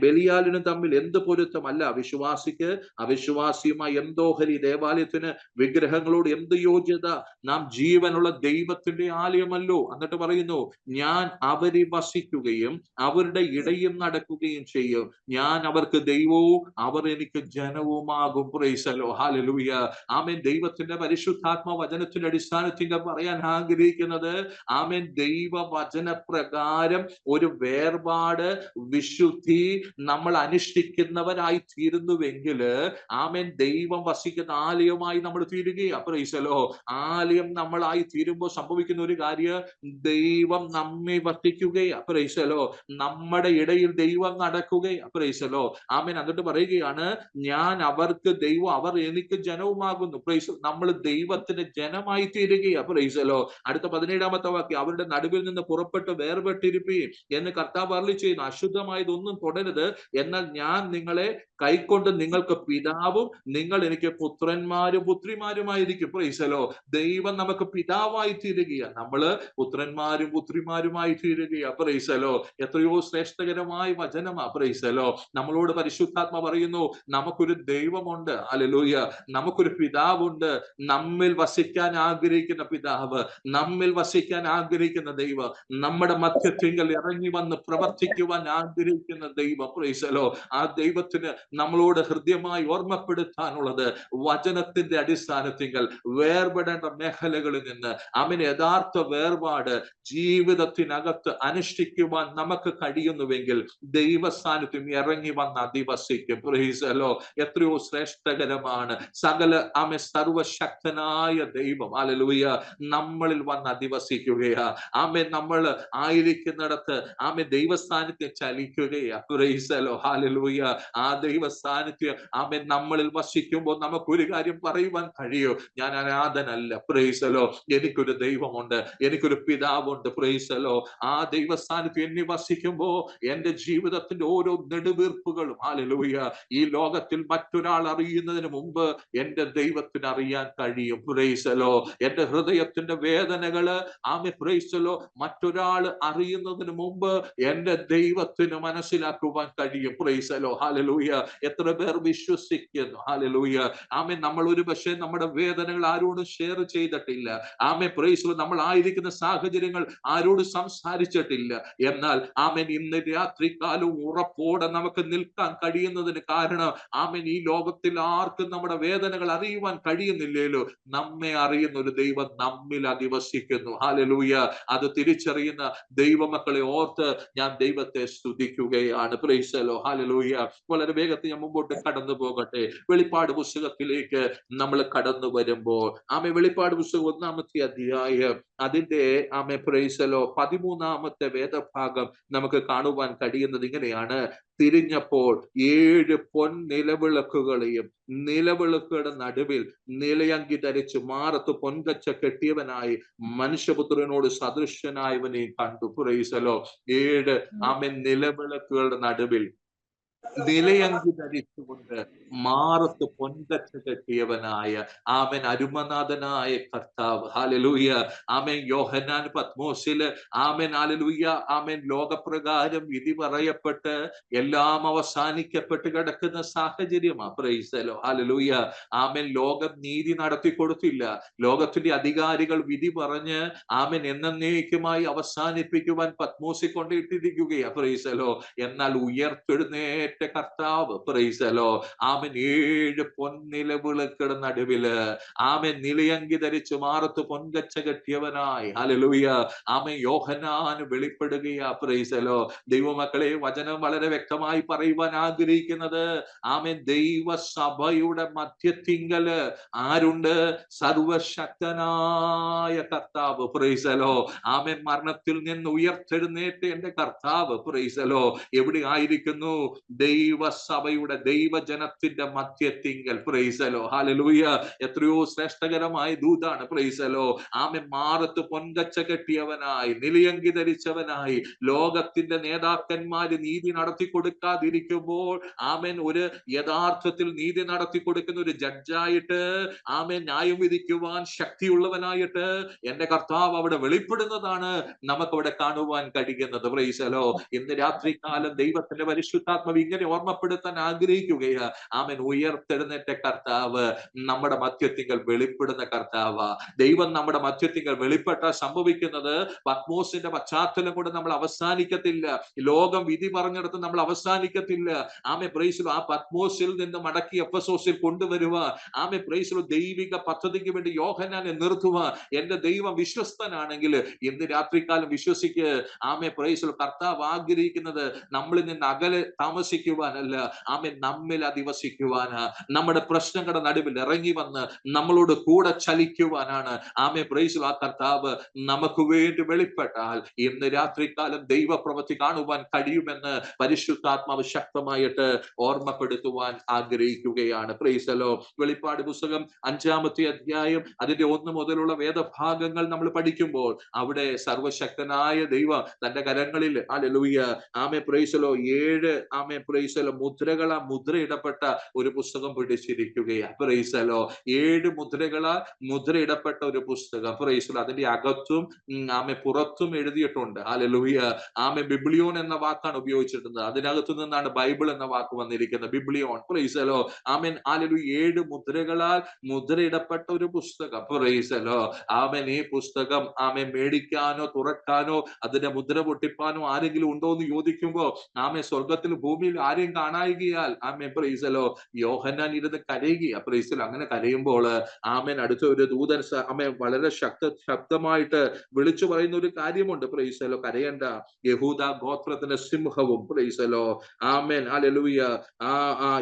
ബലിയാലിനും തമ്മിൽ എന്ത് പൊരുത്തം. അല്ല വിശ്വാസിക്ക് അവിശ്വാസിയുമായി എന്തോഹരി, ദേവാലയത്തിന് വിഗ്രഹങ്ങളോട് എന്ത് യോഗ്യത. നാം ജീവനുള്ള ദൈവത്തിന്റെ ആലയമല്ലോ. എന്നിട്ട് പറയുന്നു, ഞാൻ അവരിൽ വസിക്കുകയും അവരുടെ ഇടയിൽ നടക്കുകയും ചെയ്യും. ഞാൻ അവർക്ക് ദൈവവും അവർ എനിക്ക് ജനവുമാകും. Praise the Lord. Hallelujah. Amen. ദൈവത്തിന്റെ പരിശുദ്ധാത്മ വചനത്തിന്റെ അടിസ്ഥാനത്തിൽ പറയാൻ ആഗ്രഹിക്കുന്നത്, ആമേൻ, ദൈവവചന പ്രകാരം ഒരു വേർപാട്, വിശുദ്ധി നമ്മൾ അനുഷ്ഠിക്കുന്നവരായി തീരുന്നുവെങ്കിൽ ആമേൻ ദൈവം വസിക്കുന്ന ആലയമായി നമ്മൾ തീരുകയാണ്. Praise the Lord. ആലയം നമ്മളായി തീരുമ്പോൾ സംഭവിക്കുന്ന ഒരു കാര്യം, ദൈവം നമ്മെ വസിക്കുകയാണ്. Price the Lord. നമ്മുടെ ഇടയിൽ ദൈവം നടക്കുകയാണ്. Praise the Lord. ആമേൻ. എന്നിട്ട് പറയുകയാണ്, ഞാൻ അവർക്ക് ദൈവം അവർ എനിക്ക് ജനവുമാകുന്നു. പ്രൈസ്. നമ്മൾ ദൈവത്തിന്റെ ജനമായി തീരുകയാണ്. Praise the Lord. അടുത്ത 17-ാമത്തെ വാക്യം, അവരുടെ നടുവിൽ നിന്ന് പുറപ്പെട്ട് വേർപെട്ടിരിപ്പീൻ എന്ന് കർത്താവ് അരുളിച്ചെയ്യുന്നു. അശുദ്ധമായതൊന്നും തൊടരുത്. എന്നാൽ ഞാൻ നിങ്ങളെ കൈക്കൊണ്ട് നിങ്ങൾക്ക് പിതാവും നിങ്ങൾ എനിക്ക് പുത്രന്മാരും പുത്രിമാരുമായിരിക്കും. Price the Lord. ദൈവം നമുക്ക് പിതാവായി തീരുകയാണ്, നമ്മള് പുത്രന്മാരും പുത്രിമാരുമായി തീരുകയാണ്. Praise the Lord. എത്രയോ ശ്രേഷ്ഠകരമായ വചനമാ. Praise the Lord. നമ്മളോട് പരിശുദ്ധാത്മ പറയുന്നു, നമുക്കൊരു ദൈവമുണ്ട്. ഹല്ലേലൂയ. നമുക്കൊരു പിതാവുണ്ട്. നമ്മിൽ വസിക്കാൻ ആഗ്രഹിക്കുന്ന പിതാവ്, നമ്മിൽ വസിക്കാൻ ആഗ്രഹിക്കുന്ന ദൈവം, നമ്മുടെ മധ്യത്തിൽ ഇറങ്ങി വന്ന് പ്രവർത്തിക്കുവാൻ ആഗ്രഹിക്കുന്ന ദൈവം. Price the Lord. ആ ദൈവത്തിന് നമ്മളോട് ഹൃദ്യമായി ഓർമ്മപ്പെടുത്താനുള്ളത്, വചനത്തിന്റെ അടിസ്ഥാനത്തിൽ വേർപെടേണ്ട മേഖലകളിൽ നിന്ന് അവന് യഥാർത്ഥ വേർപാട് ജീവിതത്തിനകത്ത് അനുഷ്ഠിക്കുവാൻ നമുക്ക് കഴിയുന്നുവെങ്കിൽ ദൈവ സാന്നിധ്യം ഇറങ്ങി വന്ന് അധിവസിക്കും. Price the Lord. എത്രയോ ശ്രേഷ്ഠകരമാണ്. സകല സർവശക്തനായ ദൈവം ഹല്ലേലൂയ നമ്മളിൽ വന്ന് അധിവസിക്കുകയാ. ആമേൻ. നമ്മൾ ആയിരിക്കുന്നിടത്ത് ആമേൻ ദൈവ സാന്നിധ്യം ചലിക്കുകയാ. Praise the Lord. ഹല്ലേലൂയ. ആ ദൈവ സാന്നിധ്യം ആമേൻ നമ്മളിൽ വസിക്കുമ്പോൾ നമുക്കൊരു കാര്യം പറയുവാൻ കഴിയും, ഞാൻ അനാഥനല്ല. Price the Lord. എനിക്കൊരു ദൈവമുണ്ട്, എനിക്കൊരു പിതാവുണ്ട്. Price the Lord. ആ ദൈവ സാന്നിധ്യം എന്നെ വസിക്കുമ്പോൾ എന്റെ ജീവിതത്തിന്റെ ഓരോ നെടുവീർപ്പുകളും ഹല്ലേലൂയ ഈ ലോകത്തിൽ മറ്റൊരാൾ അറിയുന്നതിന് മുമ്പ് എന്റെ ദൈവത്തിന് അറിയാൻ കഴിയും. Praise the Lord. എന്റെ ഹൃദയത്തിന്റെ വേദനകള് ആമേൻ പ്രൈസ് ദി ലോർഡ് മറ്റൊരാൾ അറിയുന്നതിന് മുമ്പ് എന്റെ ദൈവത്തിന് മനസ്സിലാക്കുവാൻ കഴിയും. Praise the Lord. ഹല്ലേലൂയ. എത്ര പേർ വിശ്വസിക്കുന്നു? ഹല്ലേലൂയ. ആമേൻ. നമ്മൾ ഒരു പക്ഷേ നമ്മുടെ വേദനകൾ ആരോടും ഷെയർ ചെയ്തിട്ടില്ല. ആമേൻ പ്രൈസ് ദി ലോർഡ്. നമ്മൾ ആയിരിക്കുന്ന സാഹചര്യങ്ങൾ ആരോടും സംസാരിച്ചിട്ടില്ല. എന്നാൽ ആമേൻ ഇന്ന് രാത്രികാലവും ഉറപ്പോടെ നമുക്ക് നിൽക്കാൻ കഴിയുന്നതിന് കാരണം ആമേൻ ഈ ലോകത്തിൽ ആർക്കും നമ്മുടെ വേദനകൾ അറിയുവാൻ കഴിയുന്നില്ലല്ലോ, നമ്മെ അറിയുന്ന ഒരു ദൈവം നമ്മിൽ അധിവസിക്കുന്നു. ഹല്ലേലൂയ. അത് തിരിച്ചറിയുന്ന ദൈവമക്കളെ ഓർത്ത് ഞാൻ ദൈവത്തെ സ്തുതിക്കുകയാണ്. Praise the Lord. ഹല്ലേലൂയ. വളരെ വേഗത്തിൽ ഞാൻ മുമ്പോട്ട് കടന്നു പോകട്ടെ. വെളിപ്പാട് പുസ്തകത്തിലേക്ക് നമ്മൾ കടന്നു വരുമ്പോൾ ആമേ വെളിപ്പാട് പുസ്തകം 1-ാമത്തെ അധ്യായം അതിന്റെ ആമേ പ്രൈസ് ദി ലോർഡ് 13-ാമത്തെ വേദഭാഗം നമുക്ക് കാണുവാൻ കഴിയുന്നത് ഇങ്ങനെയാണ്. തിരിഞ്ഞപ്പോൾ 7 പൊൻ നിലവിളക്കുകളെയും നിലവിളക്കുകളുടെ നടുവിൽ നിലയങ്കി ധരിച്ച് മാറത്ത് പൊൻകച്ച കെട്ടിയവനായി മനുഷ്യപുത്രനോട് സദൃശനായവനെ കണ്ടു. Price the Lord. 7 ആമേൻ നിലവിളക്കുകളുടെ നടുവിൽ നിലയങ്കി ധരിച്ചുകൊണ്ട് മാറത്ത് പൊൻകച്ച കെട്ടിയവനായ ആമൻ അരുമനാഥനായ കർത്താവ്. ഹല്ലേലൂയ. ആമേൻ. യോഹന്നാൻ പത്മോസില് ആമേൻ ഹല്ലേലൂയ ആമേൻ ലോകപ്രകാരം വിധി പറയപ്പെട്ട് എല്ലാം അവസാനിക്കപ്പെട്ട് കിടക്കുന്ന സാഹചര്യമാണ്. Price the Lord. ഹല്ലേലൂയ. ആമേൻ. ലോകം നീതി നടത്തി കൊടുത്തില്ല. ലോകത്തിന്റെ അധികാരികൾ വിധി പറഞ്ഞ് ആമേൻ എന്നേക്കുമായി അവസാനിപ്പിക്കുവാൻ പത്മോസിൽ കൊണ്ടിട്ടിരിക്കുകയാണ്. Praise the Lord. എന്നാൽ ഉയർത്തെഴുന്നേറ്റ കർത്താവ് പ്രൈസ് ദി ലോർഡ് ആമേൻ 7 പൊൻനിലവിളക്കുകളുടെ നടുവില് ആമേൻ നിലയങ്കി ധരിച്ച് മാറത്ത് പൊൻകച്ച കെട്ടിയവനായി ഹല്ലേലൂയ ആമേൻ യോഹന്നാൻ വെളിപ്പെടുകയാ. Praise the Lord. ദൈവമക്കളെ, വചനം വളരെ വ്യക്തമായി പറയുവാൻ ആഗ്രഹിക്കുന്നത് ആമേൻ ദൈവസഭയുടെ മധ്യത്തിങ്കല് ആരുണ്ട്? സർവശക്തനായ കർത്താവ്. പ്രൈസ് ദി ലോർഡ് ആമേൻ. മരണത്തിൽ നിന്ന് ഉയർത്തെഴുന്നേറ്റ എന്റെ കർത്താവ് പ്രൈസ് ദി ലോർഡ് എവിടെ ആയിരിക്കുന്നു? ദൈവസഭയുടെ ദൈവജനത്തിന്റെ മധ്യത്തിങ്കൽ. Praise the Lord. ഹല്ലേലൂയ. എത്രയോ ശ്രേഷ്ഠകരമായ ദൂതാണ്. Praise the Lord amen. മാറത്ത് പൊൻകച്ച കെട്ടിയവനായി നിലയങ്കി ധരിച്ചവനായി ലോകത്തിന്റെ നേതാക്കന്മാര് നീതി നടത്തി കൊടുക്കാതിരിക്കുമ്പോൾ ആമേൻ ഒരു യഥാർത്ഥത്തിൽ നീതി നടത്തി കൊടുക്കുന്ന ഒരു ജഡ്ജായിട്ട് ആമേൻ ന്യായം വിധിക്കുവാൻ ശക്തിയുള്ളവനായിട്ട് എന്റെ കർത്താവ് അവിടെ വെളിപ്പെടുന്നതാണ് നമുക്ക് അവിടെ കാണുവാൻ കഴിയുന്നത്. Price the Lord. ഇന്ന് രാത്രികാലം ദൈവത്തിന്റെ പരിശുദ്ധാത്മാവ് ഇങ്ങനെ ഓർമ്മപ്പെടുത്താൻ ആഗ്രഹിക്കുകയാ. ആമേൻ. ഉയർത്തെഴുന്നേറ്റ കർത്താവ് നമ്മുടെ മധ്യത്തിങ്കൽ വെളിപ്പെടുന്ന കർത്താവ്. ദൈവം നമ്മുടെ മധ്യത്തിങ്കൽ വെളിപ്പെട്ട സംഭവിക്കുന്നത് പത്മോസിന്റെ പശ്ചാത്തലം കൊണ്ട് നമ്മൾ അവസാനിക്കത്തില്ല. ലോകം വിധി പറഞ്ഞെടുത്ത് നമ്മൾ അവസാനിക്കത്തില്ല. ആമേൻ. Praise the Lord. ആ പത്മോസിൽ നിന്ന് മടക്കി എഫെസോസിൽ കൊണ്ടുവരുവാൻ ആമേൻ. Praise the Lord. ദൈവിക പദ്ധതിക്ക് വേണ്ടി യോഹന്നാനെ നിർത്തുവാൻ എന്റെ ദൈവം വിശ്വസ്തനാണെങ്കിൽ ഇന്ന് രാത്രികാലം വിശ്വസിക്ക്. ആമേൻ. Praise the Lord. കർത്താവ് ആഗ്രഹിക്കുന്നത് നമ്മളിൽ നിന്ന് അകലെ താമസിക്കുവാനല്ല, ആമേൻ, നമ്മിൽ അധിവസിക്കുവാനാ. നമ്മുടെ പ്രശ്നങ്ങളുടെ നടുവിൽ ഇറങ്ങി വന്ന് നമ്മളോട് കൂടെ ചലിക്കുവാനാണ്. ആമേൻ. Praise the Lord. ആ കർത്താവ് നമുക്ക് വേണ്ടി വെളിപ്പെട്ടാൽ ഇന്ന് രാത്രികാലം ദൈവപ്രവൃത്തി കാണുവാൻ കഴിയുമെന്ന് പരിശുദ്ധാത്മാവ് ശക്തമായിട്ട് ഓർമ്മപ്പെടുത്തുവാൻ ആഗ്രഹിക്കുകയാണ്. Praise the Lord. വെളിപ്പാട് പുസ്തകം 5-ാമത്തെ അധ്യായം അതിന്റെ 1 മുതലുള്ള വേദഭാഗങ്ങൾ നമ്മൾ പഠിക്കുമ്പോൾ അവിടെ സർവശക്തനായ ദൈവം തന്റെ കരങ്ങളിൽ ഹല്ലേലൂയ ആമേൻ. പ്രൈസ് ദി ലോർഡ് 7 ആമേൻ. പ്രൈസ് ദി ലോർഡ് മുദ്രകളാ മുദ്രയിടപ്പെട്ട ഒരു പുസ്തകം പിടിച്ചിരിക്കുകയാണ്. Praise the Lord. 7 മുദ്രകളാൽ മുദ്രയിടപ്പെട്ട ഒരു പുസ്തകം. Praise the Lord. അതിന്റെ അകത്തും ആമേൻ പുറത്തും എഴുതിയിട്ടുണ്ട്. ഹല്ലേലൂയ ആമേൻ. ബിബ്ലിയോൻ എന്ന വാക്കാണ് ഉപയോഗിച്ചിട്ടുള്ളത്. അതിനകത്തു നിന്നാണ് ബൈബിൾ എന്ന വാക്ക് വന്നിരിക്കുന്നത്. ബിബ്ലിയോൻ. പ്രൈസ് ദി ലോർഡ് ആമേൻ. ഹല്ലേലൂയ. 7 മുദ്രകളാൽ മുദ്രയിടപ്പെട്ട ഒരു പുസ്തകം. പ്രൈസ് ദി ലോർഡ് ആമേൻ. ഈ പുസ്തകം ആമേൻ മേടിക്കാനോ തുറക്കാനോ അതിന്റെ മുദ്ര പൊട്ടിപ്പാനോ ആരെങ്കിലും ഉണ്ടോ എന്ന് ചോദിക്കുമ്പോ ആമേൻ സ്വർഗത്തിൽ ഭൂമിയിൽ ആരെയും കാണായികയാൽ ആമേൻ. പ്രൈസ് ദി ലോർഡ് യോഹന്നാൻ ഇരുന്ന് കരയുകയാ. Price the Lord. അങ്ങനെ കരയുമ്പോൾ ആമേൻ അടുത്ത ഒരു ദൂതൻ ആമേൻ വളരെ ശബ്ദമായിട്ട് വിളിച്ചു പറയുന്ന ഒരു കാര്യമുണ്ട്. Praise the Lord. കരയണ്ട, യഹൂദ ഗോത്രത്തിന്റെ സിംഹവും. പ്രൈസ് ദി ലോർഡ് ആമേൻ. ഹല്ലേലൂയ.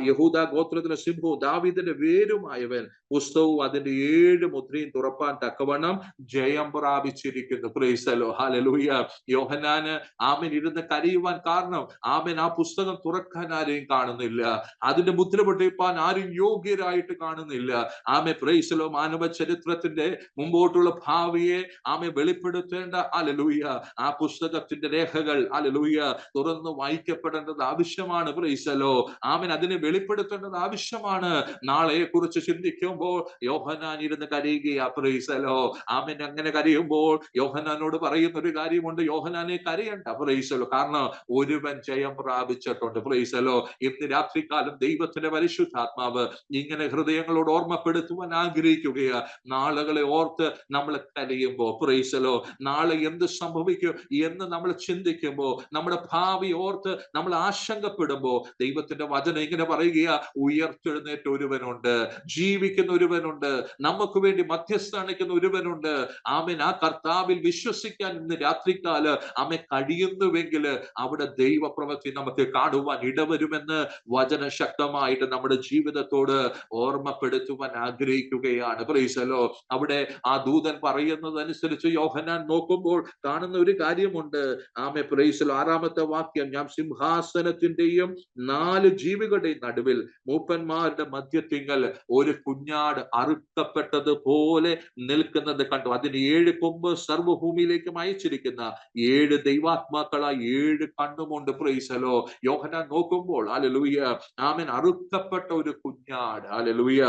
യഹൂദ ഗോത്രത്തിന്റെ സിംഹവും ദാവീദിന്റെ വേരുമായവൻ പുസ്തകവും അതിന്റെ 7 മുദ്രയും തുറപ്പാൻ തക്കവണ്ണം ജയം പ്രാപിച്ചിരിക്കുന്നു. Praise the Lord. ഹല്ലേലൂയ. യോഹന്നാന് ആമേൻ ഇരുന്ന് കരയുവാൻ കാരണം ആമേൻ ആ പുസ്തകം തുറക്കാൻ ആരെയും കാണുന്നില്ല. അതിന്റെ മുദ്ര പൊട്ടിപ്പാൻ ആരും യോഗ്യരായിട്ട് കാണുന്നില്ല. ആമേൻ. Praise the Lord. മാനവ ചരിത്രത്തിന്റെ മുമ്പോട്ടുള്ള ഭാവിയെ ആമേൻ വെളിപ്പെടുത്തേണ്ട ഹല്ലേലൂയ ആ പുസ്തകത്തിന്റെ രേഖകൾ ഹല്ലേലൂയ തുറന്ന് വായിക്കപ്പെടേണ്ടത് ആവശ്യമാണ്. പ്രൈസ് ദി ലോർഡ് ആമേൻ. അതിനെ വെളിപ്പെടുത്തേണ്ടത് ആവശ്യമാണ്. നാളെ കുറിച്ച് ചിന്തിക്കുമ്പോൾ യോഹന്നാൻ ഇരുന്ന് കരയുകയാ. പ്രൈസ് ദി ലോർഡ് ആമേൻ. അങ്ങനെ കരയുമ്പോൾ യോഹന്നാനോട് പറയുന്ന ഒരു കാര്യമുണ്ട്. യോഹന്നാനെ കരയണ്ട. Price the Lord. കാരണം ഒരുവൻ ജയം പ്രാപിച്ചിട്ടുണ്ട്. Price the Lord. ഇന്ന് രാത്രികാലം ദൈവത്തിന്റെ പരിശുദ്ധാത്മാവ് ഇങ്ങനെ ഹൃദയങ്ങളോട് ഓർമ്മപ്പെടുത്തുവാൻ ആഗ്രഹിക്കുകയാ. നാളുകളെ ഓർത്ത് നമ്മൾ കരയുമ്പോ പ്രൈസ് ദി ലോർഡ് നാളെ എന്ത് സംഭവിക്കും എന്ന് നമ്മൾ ചിന്തിക്കുമ്പോ നമ്മുടെ ഭാവി ഓർത്ത് നമ്മൾ ആശങ്കപ്പെടുമ്പോ ദൈവത്തിന്റെ വചനം ഇങ്ങനെ പറയുകയാ. ഉയർത്തെഴുന്നേറ്റ ഒരുവനുണ്ട്, ജീവിക്കുന്ന ഒരുവനുണ്ട്, നമുക്ക് വേണ്ടി മധ്യസ്ഥാനിക്കുന്ന ഒരുവനുണ്ട്. ആമേൻ. ആ കർത്താവിൽ വിശ്വസിക്കാൻ ഇന്ന് രാത്രികാല് ആമേൻ കഴിയുന്നുവെങ്കിൽ അവിടെ ദൈവപ്രവൃത്തി നമുക്ക് കാണുവാൻ ഇടവരുമെന്ന് വചനം ശക്തമായിട്ട് നമ്മുടെ ജീവിതത്തോട് ഓർമ്മപ്പെടുത്തുവാൻ ആഗ്രഹിക്കുകയാണ്. Praise the Lord. അവിടെ ആ ദൂതൻ പറയുന്നതനുസരിച്ച് യോഹന്നാൻ നോക്കുമ്പോൾ കാണുന്ന ഒരു കാര്യമുണ്ട്. ആമേൻ. Praise the Lord. 6-ാമത്തെ വാക്യം, ഞാൻ സിംഹാസനത്തിന്റെയും 4 ജീവികളുടെയും നടുവിൽ മൂപ്പന്മാരുടെ മധ്യത്തിങ്കൽ ഒരു കുഞ്ഞാട് അറുക്കപ്പെട്ടതുപോലെ നിൽക്കുന്നത് കണ്ടു. അതിന് 7 കൊമ്പ് സർവ്വഭൂമിയിലേക്കും അയച്ചിരിക്കുന്ന 7 ദൈവാത്മാക്കളായി 7 കണ്ണുമുണ്ട്. Praise the Lord. യോഹന്നാൻ നോക്കുമ്പോൾ ഹല്ലേലൂയ ആമേൻ അറുക്കപ്പെട്ട ഒരു കുഞ്ഞാട് ഹല്ലേലൂയ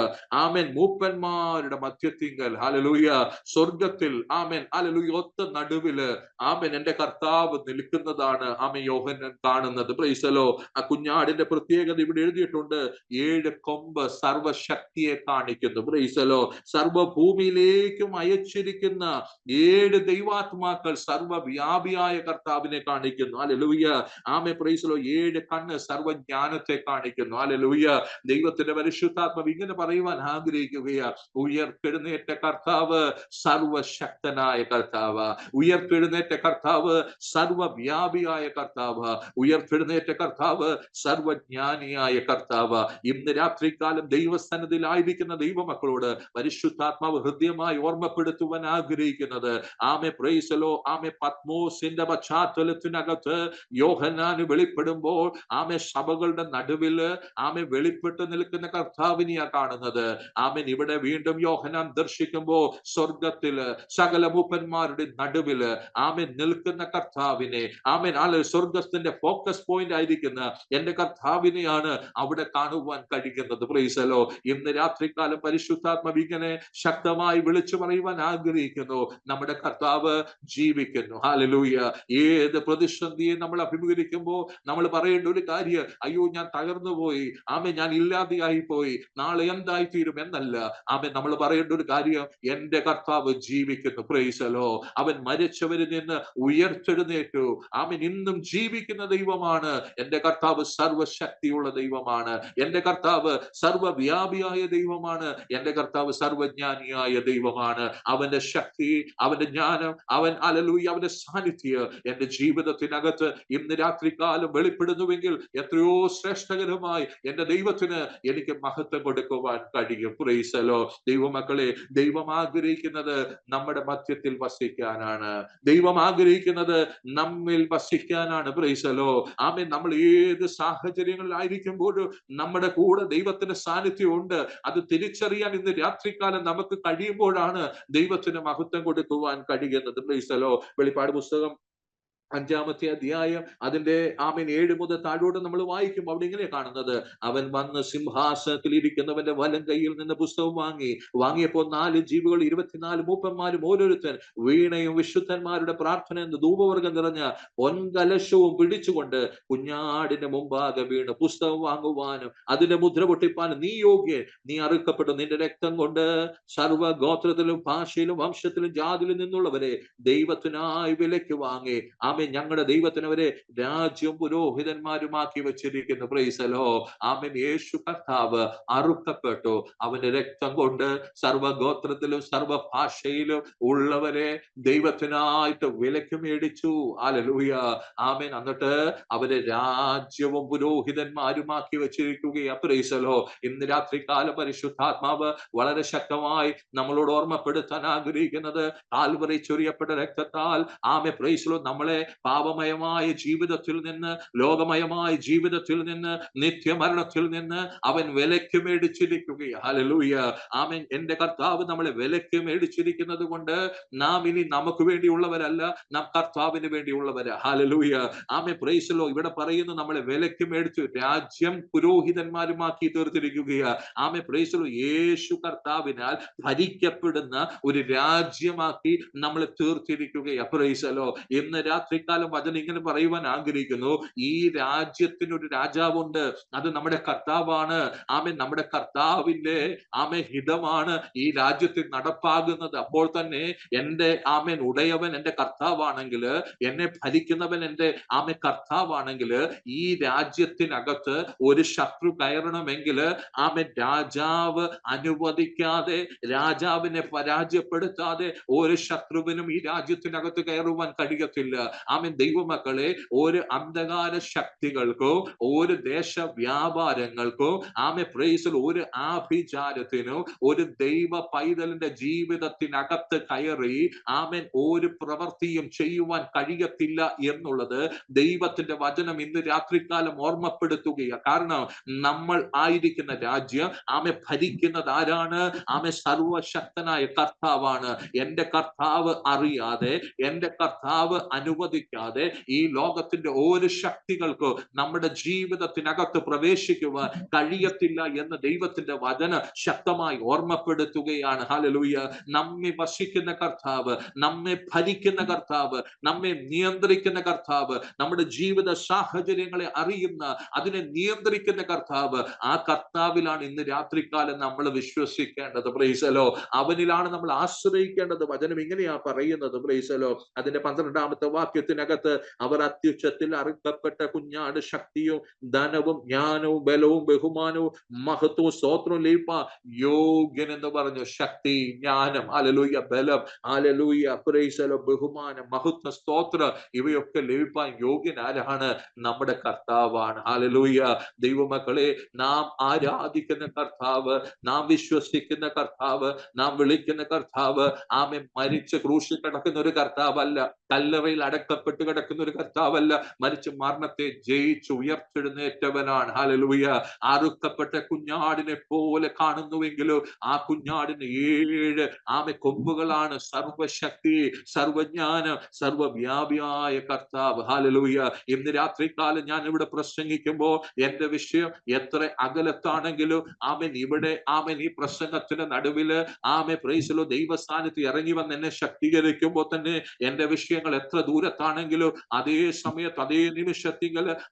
ആമേൻ മൂപ്പന്മാരുടെ മധ്യത്തിങ്കൽ ഹല്ലേലൂയ സ്വർഗത്തിൽ ആമേൻ ഹല്ലേലൂയ ഒത്ത നടുവില് ആമേൻ എന്റെ കർത്താവ് നിൽക്കുന്നതാണ് ആമേൻ യോഹന്നാൻ കാണുന്നത്. Praise the Lord. ആ കുഞ്ഞാടിന്റെ പ്രത്യേകത ഇവിടെ എഴുതിയിട്ടുണ്ട്. 7 കൊമ്പ് സർവശക്തിയെ കാണിക്കുന്നു. Praise the Lord. സർവഭൂമിയിലേക്കും അയച്ചിരിക്കുന്ന 7 ദൈവാത്മാക്കൾ സർവവ്യാപിയായ കർത്താവിനെ കാണിക്കുന്നു. ഹല്ലേലൂയ ആമേൻ പ്രൈസ് ദി ലോർഡ്. 7 കണ്ണ് സർവജ്ഞാനത്തെ കാണിക്കുന്നു. ഹല്ലേലൂയ ദൈവത്തിന്റെ പരിശുദ്ധാത്മാവ് ഇങ്ങനെ പറയുവാൻ ആഗ്രഹിക്കുകയാ. ഉയർത്തെഴുന്നേറ്റ കർത്താവ് സർവശക്തനായ കർത്താവ്, ഉയർത്തെഴുന്നേറ്റ കർത്താവ് സർവവ്യാപിയായ കർത്താവ്, ഉയർത്തെഴുന്നേറ്റ കർത്താവ് സർവജ്ഞാനിയായ കർത്താവ്. ഇന്ന് രാത്രികാലം ദൈവസന്നിധിയിലായിരിക്കുന്ന ദൈവമക്കളോട് പരിശുദ്ധാത്മാവ് ഹൃദ്യമായി ഓർമ്മപ്പെടുത്തുവാൻ ആഗ്രഹിക്കുന്നത് ആമേ പ്രൈസ് ദി ലോർഡ്. ആമേ പത്മോസിന്റെ പശ്ചാത്തലത്തിനകത്ത് യോഹന്നാന് വെളിപ്പെടുമ്പോൾ ആമേ സഭകളുടെ നടുവില് ആമേ വെളിപ്പെട്ട് നിൽക്കുന്ന കർത്താവിനെയാ കാണുന്നത്. ആമേൻ ഇവിടെ വീണ്ടും യോഹന്നാൻ ദർശിക്കുമ്പോൾ സ്വർഗത്തില് സകല മൂപ്പന്മാരുടെ നടുവില് ആമേൻ നിൽക്കുന്ന കർത്താവിനെ ആമേൻ സ്വർഗത്തിന്റെ ഫോക്കസ് പോയിന്റ് ആയിരിക്കുന്ന എന്റെ കർത്താവിനെയാണ് അവിടെ കാണുവാൻ കഴിയുന്നത്. Price the Lord. ഇന്ന് രാത്രികാലം പരിശുദ്ധാത്മാവ് ഇങ്ങനെ ശക്തമായി വിളിച്ചു പറയുവാൻ ആഗ്രഹിക്കുന്നു. നമ്മുടെ കർത്താവ് ജീവിക്കുന്നു. ഹല്ലേലൂയ. ഏത് പ്രതിസന്ധിയെ നമ്മൾ അഭിമുഖീകരിക്കുമ്പോൾ നമ്മൾ പറയേണ്ട ഒരു കാര്യം, അയ്യോ ഞാൻ തകർന്നു പോയി, ആമേ ഞാൻ ഇല്ലാതെയായി പോയി, നാളെ എന്തായി തീരും എന്നല്ല. ആമേ നമ്മൾ പറയേണ്ട ഒരു കാര്യം, എന്റെ കർത്താവ് ജീവിക്കുന്നു. Price the Lord. അവൻ മരിച്ചവരിൽ നിന്ന് ഉയർത്തെഴുന്നേറ്റു. ആമേൻ ഇന്നും ജീവിക്കുന്ന ദൈവമാണ്. എന്റെ കർത്താവ് സർവശക്തിയുള്ള ദൈവമാണ്. എന്റെ കർത്താവ് സർവവ്യാപിയായ ദൈവമാണ്. എന്റെ കർത്താവ് സർവജ്ഞാനിയായ ദൈവമാണ്. അവന്റെ ശക്തി, അവന്റെ ജ്ഞാനം, ഹല്ലേലൂയ അവന്റെ സാന്നിധ്യം എന്റെ ജീവിതത്തിനകത്ത് ഇന്ന് രാത്രികാലം വെളിപ്പെടുന്നുവെങ്കിൽ എത്രയോ ശ്രേഷ്ഠകരമായി എന്റെ ദൈവത്തിന് എനിക്ക് മഹത്വം കൊടുക്കുവാൻ കഴിയും. Praise the Lord. ദൈവമക്കളെ, ദൈവം ആഗ്രഹിക്കുന്നത് നമ്മുടെ മധ്യത്തിൽ വസിക്കാനാണ്. ദൈവം ആഗ്രഹിക്കുന്നത് നമ്മിൽ വസിക്കാനാണ്. Praise the Lord. ആമേൻ. നമ്മൾ ഏത് സാഹചര്യങ്ങളിലായിരിക്കുമ്പോഴും നമ്മുടെ കൂടെ ദൈവത്തിന്റെ സാന്നിധ്യം ഉണ്ട്. അത് തിരിച്ചറിയാൻ ഇന്ന് രാത്രികാലം നമുക്ക് കഴിയുമ്പോഴാണ് ദൈവത്തിന് മഹത്വം കൊടുക്കുവാൻ കഴിയുന്നത്. Price the Lord. വെളിപ്പാട് പുസ്തകം 5-ാമത്തെ അധ്യായം അതിന്റെ ആമേൻ 7 മുതൽ താഴോട്ട് നമ്മൾ വായിക്കും. അവിടെ ഇങ്ങനെ കാണുന്നത്, അവൻ വന്ന് സിംഹാസനത്തിൽ ഇരിക്കുന്നവന്റെ വലം കൈയിൽ നിന്ന് പുസ്തകം വാങ്ങിയപ്പോൾ 4 ജീവികൾ 24 മൂപ്പന്മാരും ഓരോരുത്തൻ വീണയും വിശുദ്ധന്മാരുടെ പ്രാർത്ഥന എന്ന് ധൂപവർഗം നിറഞ്ഞ പൊൻകലശവും പിടിച്ചുകൊണ്ട് കുഞ്ഞാടിന്റെ മുമ്പാകെ വീണ് പുസ്തകം വാങ്ങുവാനും അതിന്റെ മുദ്ര പൊട്ടിപ്പാനും നീ യോഗ്യൻ, നീ അറുക്കപ്പെട്ടു, നിന്റെ രക്തം കൊണ്ട് സർവ്വ ഗോത്രത്തിലും ഭാഷയിലും വംശത്തിലും ജാതിയിലും നിന്നുള്ളവരെ ദൈവത്തിനായി വിലയ്ക്ക് വാങ്ങി ആമേൻ ഞങ്ങളുടെ ദൈവത്തിന് അവരെ രാജ്യവും പുരോഹിതന്മാരുമാക്കി വെച്ചിരിക്കുന്നു. Praise the Lord. ആമേൻ. യേശു കർത്താവ് അറുക്കപ്പെട്ടു. അവന്റെ രക്തം കൊണ്ട് സർവ്വഗോത്രത്തിലും സർവ്വഭാഷയിലും ഉള്ളവരെ ദൈവത്തിനായിട്ട് വിലക്ക് മേടിച്ചു. ഹല്ലേലൂയ. ആമേൻ. എന്നിട്ട് അവരെ രാജ്യവും പുരോഹിതന്മാരുമാക്കി വെച്ചിരിക്കുകയാ. Praise the Lord. ഇന്ന് രാത്രികാല പരിശുദ്ധാത്മാവ് വളരെ ശക്തമായി നമ്മളോട് ഓർമ്മപ്പെടുത്താൻ ആഗ്രഹിക്കുന്നത്, കാൽവറി ചൊരിയപ്പെട്ട രക്തത്താൽ ആമേൻ പ്രൈസ് ദി ലോർഡ് നമ്മളെ പാപമയമായ ജീവിതത്തിൽ നിന്ന്, ലോകമയമായ ജീവിതത്തിൽ നിന്ന്, നിത്യമരണത്തിൽ നിന്ന് അവൻ വിലക്ക് മേടിച്ചിരിക്കുകയാണ്. ഹല്ലേലൂയ. ആമേൻ. എന്റെ കർത്താവ് നമ്മളെ വിലക്ക് മേടിച്ചിരിക്കുന്നത് കൊണ്ട് നാം ഇനി നമുക്ക് വേണ്ടിയുള്ളവരല്ല, നാം കർത്താവിന് വേണ്ടിയുള്ളവരാ. ഹല്ലേലൂയ. ആമേൻ പ്രൈസ് ദി ലോർഡ്. ഇവിടെ പറയുന്നു, നമ്മളെ വിലക്ക് മേടിച്ചു രാജ്യം പുരോഹിതന്മാരുമാക്കി തീർത്തിരിക്കുകയാ. ആമേൻ പ്രൈസ് ദി ലോർഡ്. യേശു കർത്താവിനാൽ ഭരിക്കപ്പെടുന്ന ഒരു രാജ്യമാക്കി നമ്മളെ തീർത്തിരിക്കുകയാ. Price the Lord. ഇന്ന് രാത്രികാലം വചനം ഇങ്ങനെ പറയുവാൻ ആഗ്രഹിക്കുന്നു, ഈ രാജ്യത്തിന് ഒരു രാജാവുണ്ട്, അത് നമ്മുടെ കർത്താവാണ്. ആമേൻ. നമ്മുടെ കർത്താവിന്റെ ആമേൻ ഹിതമാണ് ഈ രാജ്യത്തിൽ നടപ്പാകുന്നത്. അപ്പോൾ തന്നെ എന്റെ ആമേൻ ഉടയവൻ എന്റെ കർത്താവാണെങ്കിൽ, എന്നെ ഭരിക്കുന്നവൻ എന്റെ ആമേൻ കർത്താവാണെങ്കിൽ, ഈ രാജ്യത്തിനകത്ത് ഒരു ശത്രു കയറണമെങ്കിൽ ആമേൻ രാജാവ് അനുവദിക്കാതെ, രാജാവിനെ പരാജയപ്പെടുത്താതെ ഒരു ശത്രുവിനും ഈ രാജ്യത്തിനകത്ത് കയറുവാൻ കഴിയത്തില്ല. ആമേൻ. ദൈവമക്കളെ, ഒരു അന്ധകാര ശക്തികൾക്കോ ഒരു ദേശ വ്യാപാരങ്ങൾക്കോ ആമേൻ പ്രൈസ് ഒരു ആഭിചാരത്തിനോ ഒരു ദൈവ പൈതലിന്റെ ജീവിതത്തിനകത്ത് കയറി ആമേൻ ഒരു പ്രവൃത്തിയും ചെയ്യുവാൻ കഴിയത്തില്ല എന്നുള്ളത് ദൈവത്തിന്റെ വചനം ഇന്ന് രാത്രികാലം ഓർമ്മപ്പെടുത്തുകയാണ്. കാരണം നമ്മൾ ആയിരിക്കുന്ന രാജ്യം ആമേൻ ഭരിക്കുന്നത് ആരാണ്? ആമേൻ സർവശക്തനായ കർത്താവാണ്. എന്റെ കർത്താവ് അറിയാതെ, എന്റെ കർത്താവ് അനുവദിക്കാതെ അനുവദിക്കാതെ ഈ ലോകത്തിന്റെ ഒരു ശക്തികൾക്കോ നമ്മുടെ ജീവിതത്തിനകത്ത് പ്രവേശിക്കുവാൻ കഴിയത്തില്ല എന്ന് ദൈവത്തിന്റെ വചന ശക്തമായി ഓർമ്മപ്പെടുത്തുകയാണ്. ഹല്ലേലൂയ. നമ്മെ വസിക്കുന്ന കർത്താവ്, നമ്മെ ഭരിക്കുന്ന കർത്താവ്, നമ്മെ നിയന്ത്രിക്കുന്ന കർത്താവ്, നമ്മുടെ ജീവിത സാഹചര്യങ്ങളെ അറിയുന്ന, അതിനെ നിയന്ത്രിക്കുന്ന കർത്താവ്, ആ കർത്താവിലാണ് ഇന്ന് രാത്രികാലം നമ്മൾ വിശ്വസിക്കേണ്ടത്. Praise the Lord. അവനിലാണ് നമ്മൾ ആശ്രയിക്കേണ്ടത്. വചനം ഇങ്ങനെയാ പറയുന്നത്. Praise the Lord. അതിന്റെ 12ാമത്തെ വാക്യത്തിനകത്ത് അവർ അത്യുച്ചത്തിൽ അറുക്കപ്പെട്ട കുഞ്ഞാട് ശക്തിയും ധനവും ജ്ഞാനവും ബലവും ബഹുമാനവും മഹത്വവും സ്തോത്രവും ലഭിപ്പാൻ യോഗ്യൻ എന്ന് പറഞ്ഞു. ശക്തി, ജ്ഞാനം, ഹല്ലേലൂയ, ബലം, ഹല്ലേലൂയ, പ്രൈസ് ദി ലോർഡ്, ബഹുമാനം, മഹത്വം, സ്തോത്രം ഇവയൊക്കെ ലഭിപ്പാൻ യോഗ്യൻ ആരാണ്? നമ്മുടെ കർത്താവാണ്. ഹല്ലേലൂയ. ദൈവമക്കളെ, നാം ആരാധിക്കുന്ന കർത്താവ്, നാം വിശ്വസിക്കുന്ന കർത്താവ്, നാം വിളിക്കുന്ന കർത്താവ് ആമേൻ മരിച്ച് ക്രൂശിൽ കിടക്കുന്ന ഒരു കർത്താവല്ല, കല്ലറയിൽ അടക്കപ്പെട്ട് കിടക്കുന്ന ഒരു കർത്താവല്ല, മരിച്ച് മരണത്തെ ജയിച്ച് ഉയർത്തെഴുന്നേറ്റവനാണ്. ഹല്ലേലൂയ. അറുക്കപ്പെട്ട കുഞ്ഞാടിനെ പോലെ കാണുന്നുവെങ്കിലും ആ കുഞ്ഞാടിന് 7 കൊമ്പുകളാണ്. സർവശക്തി, സർവജ്ഞാനം, സർവവ്യാപിയായ കർത്താവ്. ഹല്ലേലൂയ. ഇന്ന് രാത്രികാലം ഞാൻ ഇവിടെ പ്രസംഗിക്കുമ്പോൾ എന്റെ വിഷയം എത്ര അകലത്താണെങ്കിലും ആമേൻ ഇവിടെ ആമേൻ ഈ പ്രസംഗത്തിന്റെ നടുവില് ആമേൻ പ്രൈസ് ദി ലോർഡ് ദൈവ സാന്നിധ്യം ഇറങ്ങി വന്ന് എന്നെ ശക്തീകരിക്കുമ്പോൾ തന്നെ എന്റെ വിഷയങ്ങൾ എത്ര ദൂരത്താണെങ്കിലും അതേ സമയത്ത് അതേ നിമിഷത്തിൽ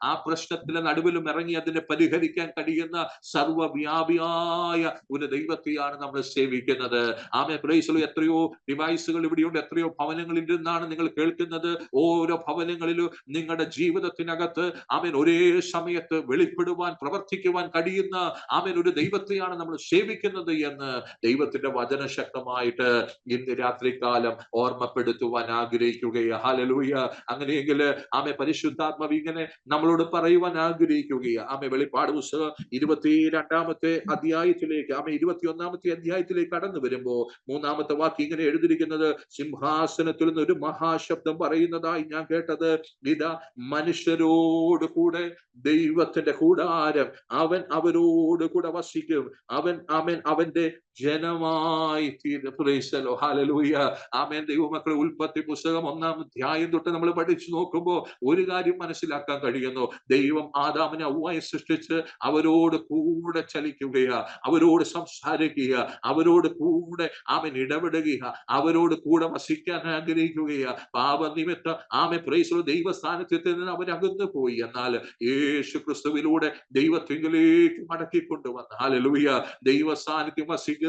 ആ പ്രശ്നത്തിന്റെ നടുവിലും ഇറങ്ങി അതിനെ പരിഹരിക്കാൻ കഴിയുന്ന സർവവ്യാപിയായ ഒരു ദൈവത്തെയാണ് നമ്മൾ സേവിക്കുന്നത്. ആമേൻ പ്രൈസ് ദി ലോർഡ്. എത്രയോ ഡിവൈസുകൾ ഇവിടെയുണ്ട്, എത്രയോ ഭവനങ്ങളിൽ നിന്നാണ് നിങ്ങൾ കേൾക്കുന്നത്. ഓരോ ഭവനങ്ങളിലും നിങ്ങളുടെ ജീവിതത്തിനകത്ത് ആമേൻ ഒരേ സമയത്ത് വെളിപ്പെടുവാൻ പ്രവർത്തിക്കുവാൻ കഴിയുന്ന ആമേൻ ഒരു ദൈവത്തെയാണ് നമ്മൾ സേവിക്കുന്നത് എന്ന് ദൈവത്തിന്റെ വചന ശക്തമായിട്ട് ഇന്ന് രാത്രികാലം ഓർമ്മപ്പെടുത്തുവാൻ ആഗ്രഹിക്കുകയാണ്. ഹല്ലേലൂയ. അങ്ങനെയെങ്കിൽ ആമേ പരിശുദ്ധാത്മാവ് ഇങ്ങനെ നമ്മളോട് പറയുവാൻ ആഗ്രഹിക്കുകയാണ്. ആമേ വെളിപ്പാട് പുസ്തകം 22ാമത്തെ അധ്യായത്തിലേക്ക് 21ാമത്തെ അധ്യായത്തിലേക്ക് കടന്നു വരുമ്പോ 3ാമത്തെ വാക്യം ഇങ്ങനെ എഴുതിയിരിക്കുന്നത്, സിംഹാസനത്തിൽ നിന്ന് ഒരു മഹാശബ്ദം പറയുന്നതായി ഞാൻ കേട്ടത്, ഇതാ മനുഷ്യരോട് കൂടെ ദൈവത്തിന്റെ കൂടാരം, അവൻ അവരോട് കൂടെ വസിക്കും, അവൻ അവന്റെ ജനമായി തീരും. Price the Lord. ഹല്ലേലൂയ. ആമേൻ. ദൈവമക്കളെ, ഉൽപ്പത്തി പുസ്തകം 1ാം അധ്യായം തൊട്ട് നമ്മൾ പഠിച്ചു നോക്കുമ്പോൾ ഒരു കാര്യം മനസ്സിലാക്കാൻ കഴിയുന്നു. ദൈവം ആദാമിനെ ഹവ്വായെ സൃഷ്ടിച്ച് അവരോട് കൂടെ ചലിക്കുകയാ, അവരോട് സംസാരിക്കുക, അവരോട് കൂടെ ആമേൻ ഇടപെടുക, അവരോട് കൂടെ വസിക്കാൻ ആഗ്രഹിക്കുകയാ. പാപനിമിത്തം ആമേൻ പ്രൈസ് ദി ലോർഡ് ദൈവ സാന്നിധ്യത്തിൽ നിന്ന് അവരകന്നു പോയി. എന്നാൽ യേശു ക്രിസ്തുവിലൂടെ ദൈവത്തിലേക്ക് മടക്കിക്കൊണ്ടുവന്ന ഹല്ലേലൂയ ദൈവ സാന്നിധ്യം വസിക്കുന്ന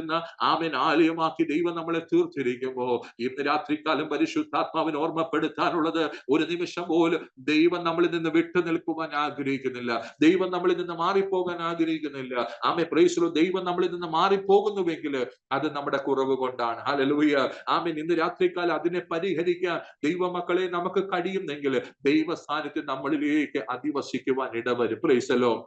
ആമേൻ ആലയമാക്കി ദൈവം നമ്മളെ തീർത്തിരിക്കുമ്പോ ഇന്ന് രാത്രികാലം പരിശുദ്ധാത്മാവിനെ ഓർമ്മപ്പെടുത്താനുള്ളത്, ഒരു നിമിഷം പോലും ദൈവം നമ്മളിൽ നിന്ന് വിട്ടു നിൽക്കുവാൻ ആഗ്രഹിക്കുന്നില്ല. ദൈവം നമ്മളിൽ നിന്ന് മാറിപ്പോകാൻ ആഗ്രഹിക്കുന്നില്ല. ആമേൻ പ്രൈസ് ദി ലോർഡ്. ദൈവം നമ്മളിൽ നിന്ന് മാറിപ്പോകുന്നുവെങ്കിൽ അത് നമ്മുടെ കുറവ് കൊണ്ടാണ്. ഹല്ലേലൂയ. ആമേൻ. ഇന്ന് രാത്രികാലം അതിനെ പരിഹരിക്കാൻ ദൈവമക്കളെ നമുക്ക് കഴിയുന്നെങ്കിൽ ദൈവ സാന്നിധ്യം നമ്മളിലേക്ക് അധിവസിക്കുവാൻ ഇടവരും. Praise the Lord.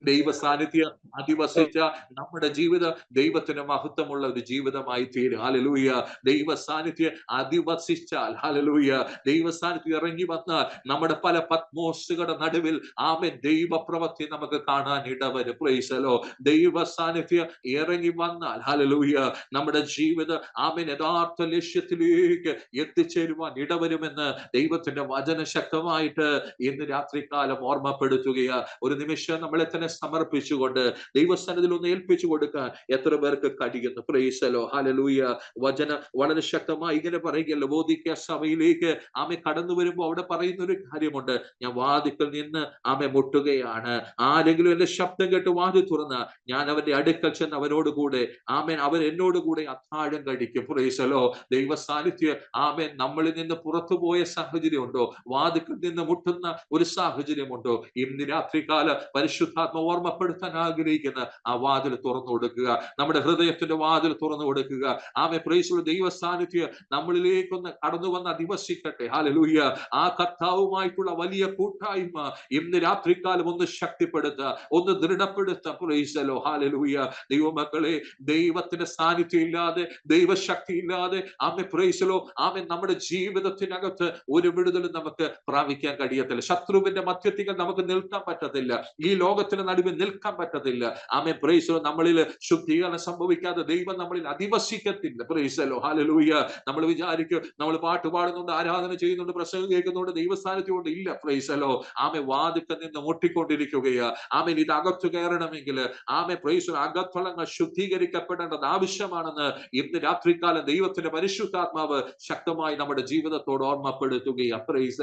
ദൈവ സാന്നിധ്യം അധിവസിച്ച നമ്മുടെ ജീവിതം ദൈവത്തിന് മഹത്വമുള്ള ഒരു ജീവിതമായി തീരും. ഹല്ലേലൂയ. ദൈവ സാന്നിധ്യം അധിവസിച്ചാൽ, ഹല്ലേലൂയ, ദൈവ സാന്നിധ്യം ഇറങ്ങി വന്നാൽ നമ്മുടെ പല പത്മോസുകളുടെ നടുവിൽ ആമേൻ ദൈവപ്രവൃത്തി നമുക്ക് കാണാൻ ഇടവരും. Praise the Lord. ദൈവ സാന്നിധ്യം ഇറങ്ങി വന്നാൽ, ഹല്ലേലൂയ, നമ്മുടെ ജീവിതം ആമേൻ യഥാർത്ഥ ലക്ഷ്യത്തിലേക്ക് എത്തിച്ചേരുവാൻ ഇടവരുമെന്ന് ദൈവത്തിന്റെ വചന ശക്തമായിട്ട് ഇന്ന് രാത്രികാലം ഓർമ്മപ്പെടുത്തുകയാ. ഒരു നിമിഷം നമ്മളെ തന്നെ സമർപ്പിച്ചുകൊണ്ട് ദൈവസന്നിധിയിൽ ഒന്ന് ഏൽപ്പിച്ചു കൊടുക്കാൻ എത്ര പേർക്ക് കഴിയുന്നു? Price the Lord. ഹല്ലേലൂയ. വചനം വളരെ ശക്തമായി ഇങ്ങനെ പറയുകയല്ലോ, ലവോദിക്ക സഭയിലേക്ക് ആമേ കടന്നു വരുമ്പോൾ അവിടെ പറയുന്ന ഒരു കാര്യമുണ്ട്, ഞാൻ വാതിൽക്കൽ നിന്ന് ആമേ മുട്ടുകയാണ്, ആരെങ്കിലും എന്റെ ശബ്ദം കേട്ട് വാതിൽ തുറന്ന് ഞാൻ അവന്റെ അടുക്കൽ ചെന്ന് അവനോട് കൂടെ ആമേൻ അവൻ എന്നോട് കൂടെ അത്താഴം കഴിക്കും. Price the Lord. ദൈവ സാന്നിധ്യം ആമേൻ നമ്മളിൽ നിന്ന് പുറത്തുപോയ സാഹചര്യം ഉണ്ടോ? വാതിൽക്കൽ നിന്ന് മുട്ടുന്ന ഒരു സാഹചര്യമുണ്ടോ? ഇന്ന് രാത്രികാല പരിശുദ്ധാത്മ ഓർമ്മപ്പെടുത്താൻ ആഗ്രഹിക്കുന്ന ആ വാതിൽ തുറന്നു കൊടുക്കുക. നമ്മുടെ ഹൃദയത്തിന്റെ വാതിൽ തുറന്നു കൊടുക്കുക. ആമേ പ്രൈസ് ദി ലോർഡ്. ദൈവ സാന്നിധ്യം നമ്മളിലേക്കൊന്ന് കടന്നു വന്ന് അധിവസിക്കട്ടെ. ഹല്ലേലൂയ. ആ കർത്താവുമായിട്ടുള്ള വലിയ കൂട്ടായ്മ ഇന്ന് രാത്രികാലം ഒന്ന് ശക്തിപ്പെടുത്തുക, ഒന്ന് ദൃഢപ്പെടുത്തുക. Praise the Lord. ഹല്ലേലൂയ. ദൈവമക്കളെ, ദൈവത്തിന്റെ സാന്നിധ്യം ഇല്ലാതെ, ദൈവശക്തി ഇല്ലാതെ ആമേ പ്രൈസ് ദി ലോർഡ് ആമേ നമ്മുടെ ജീവിതത്തിനകത്ത് ഒരു വിടുതലും നമുക്ക് പ്രാപിക്കാൻ കഴിയത്തില്ല. ശത്രുവിന്റെ മധ്യത്തിൽ നമുക്ക് നിൽക്കാൻ പറ്റത്തില്ല. ഈ ലോകത്തിന് നടുവിൽ നിൽക്കാൻ പറ്റത്തില്ല. ആമേൻ. പ്രൈസ് നമ്മളിൽ ശുദ്ധീകരണം സംഭവിക്കാതെ ദൈവം നമ്മളിൽ അധിവസിക്കത്തില്ല. Price hallelujah. നമ്മൾ വിചാരിക്കും നമ്മൾ പാട്ട് പാടുന്നുണ്ട്, ആരാധന ചെയ്യുന്നുണ്ട്, പ്രസംഗം കേൾക്കുന്നുണ്ട്, ദൈവസ്ഥാനത്ത് കൊണ്ട് ഇല്ല. പ്രൈസ് ആമേൻ. വാതിൽക്കൽ നിന്ന് മുട്ടിക്കൊണ്ടിരിക്കുകയാ. ആമേൻ. ഇത് അകത്തു കയറണമെങ്കിൽ ആമേൻ പ്രൈസ് അകത്തളങ്ങൾ ശുദ്ധീകരിക്കപ്പെടേണ്ടത് ആവശ്യമാണെന്ന് ഇന്ന് രാത്രികാലം ദൈവത്തിന്റെ പരിശുദ്ധാത്മാവ് ശക്തമായി നമ്മുടെ ജീവിതത്തോട് ഓർമ്മപ്പെടുത്തുകയാണ്. പ്രൈസ്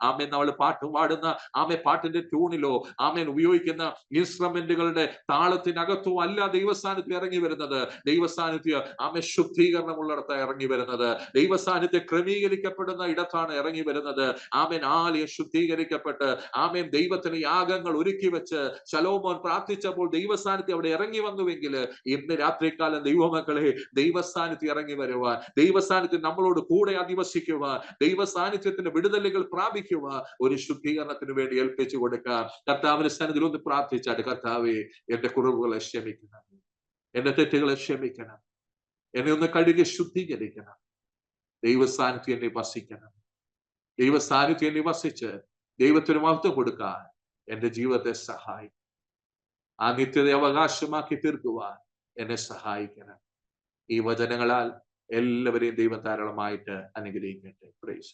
ആമേൻ. നമ്മൾ പാട്ട് പാടുന്ന ആമേൻ പാട്ടിന്റെ ട്യൂണിലോ ആമേൻ ഉപയോഗിക്കുന്ന ഇൻസ്ട്രുമെന്റുകളുടെ താളത്തിനകത്തോ അല്ല ദൈവസ്ഥാനത്ത് ഇറങ്ങി വരുന്നത്. ദൈവസ്ഥാനത്ത് ആമേൻ ശുദ്ധീകരണമുള്ളിടത്ത് ഇറങ്ങി വരുന്നത്. ദൈവസ്ഥാനത്ത് ക്രമീകരിക്കപ്പെടുന്ന ഇടത്താണ് ഇറങ്ങി വരുന്നത്. ആമേൻ. ആലയം ശുദ്ധീകരിക്കപ്പെട്ട് ആമേൻ ദൈവത്തിന് യാഗങ്ങൾ ഒരുക്കി വെച്ച് ശലോമോൻ പ്രാർത്ഥിച്ചപ്പോൾ ദൈവസ്ഥാനത്ത് അവിടെ ഇറങ്ങി വന്നുവെങ്കിൽ ഇന്ന് രാത്രികാലം ദൈവമക്കളെ ദൈവസ്ഥാനത്ത് ഇറങ്ങി വരുവാൻ, ദൈവസ്ഥാനത്ത് നമ്മളോട് കൂടെ അധിവസിക്കുവാൻ, ദൈവസാന്നിധ്യത്തിന്റെ വിടുതലുകൾ പ്രാപിക്കുവാൻ ഒരു ശുദ്ധീകരണത്തിന് വേണ്ടി ഏൽപ്പിച്ചു കൊടുക്കാം. കർത്താവിന്റെ സന്നിധിയിൽ ഒന്ന് പ്രാർത്ഥിച്ചാട്ട്, കർത്താവേ എന്റെ കുറവുകളെ ക്ഷമിക്കണം, എന്റെ തെറ്റുകളെ ക്ഷമിക്കണം, എന്നെ ഒന്ന് കഴുകി ശുദ്ധീകരിക്കണം. ദൈവസാന്നിധ്യം എന്നെ വസിക്കണം. ദൈവസാന്നിധ്യം എന്നെ വസിച്ച് ദൈവത്തിന് മഹത്വം കൊടുക്കാൻ എന്റെ ജീവിതത്തെ സഹായിക്കും. ആ നിത്യത അവകാശമാക്കി തീർക്കുവാൻ എന്നെ സഹായിക്കണം. ഈ വചനങ്ങളാൽ എല്ലാവരെയും ദൈവം ധാരാളമായിട്ട് അനുഗ്രഹിക്കട്ടെ. പ്രൈസ്.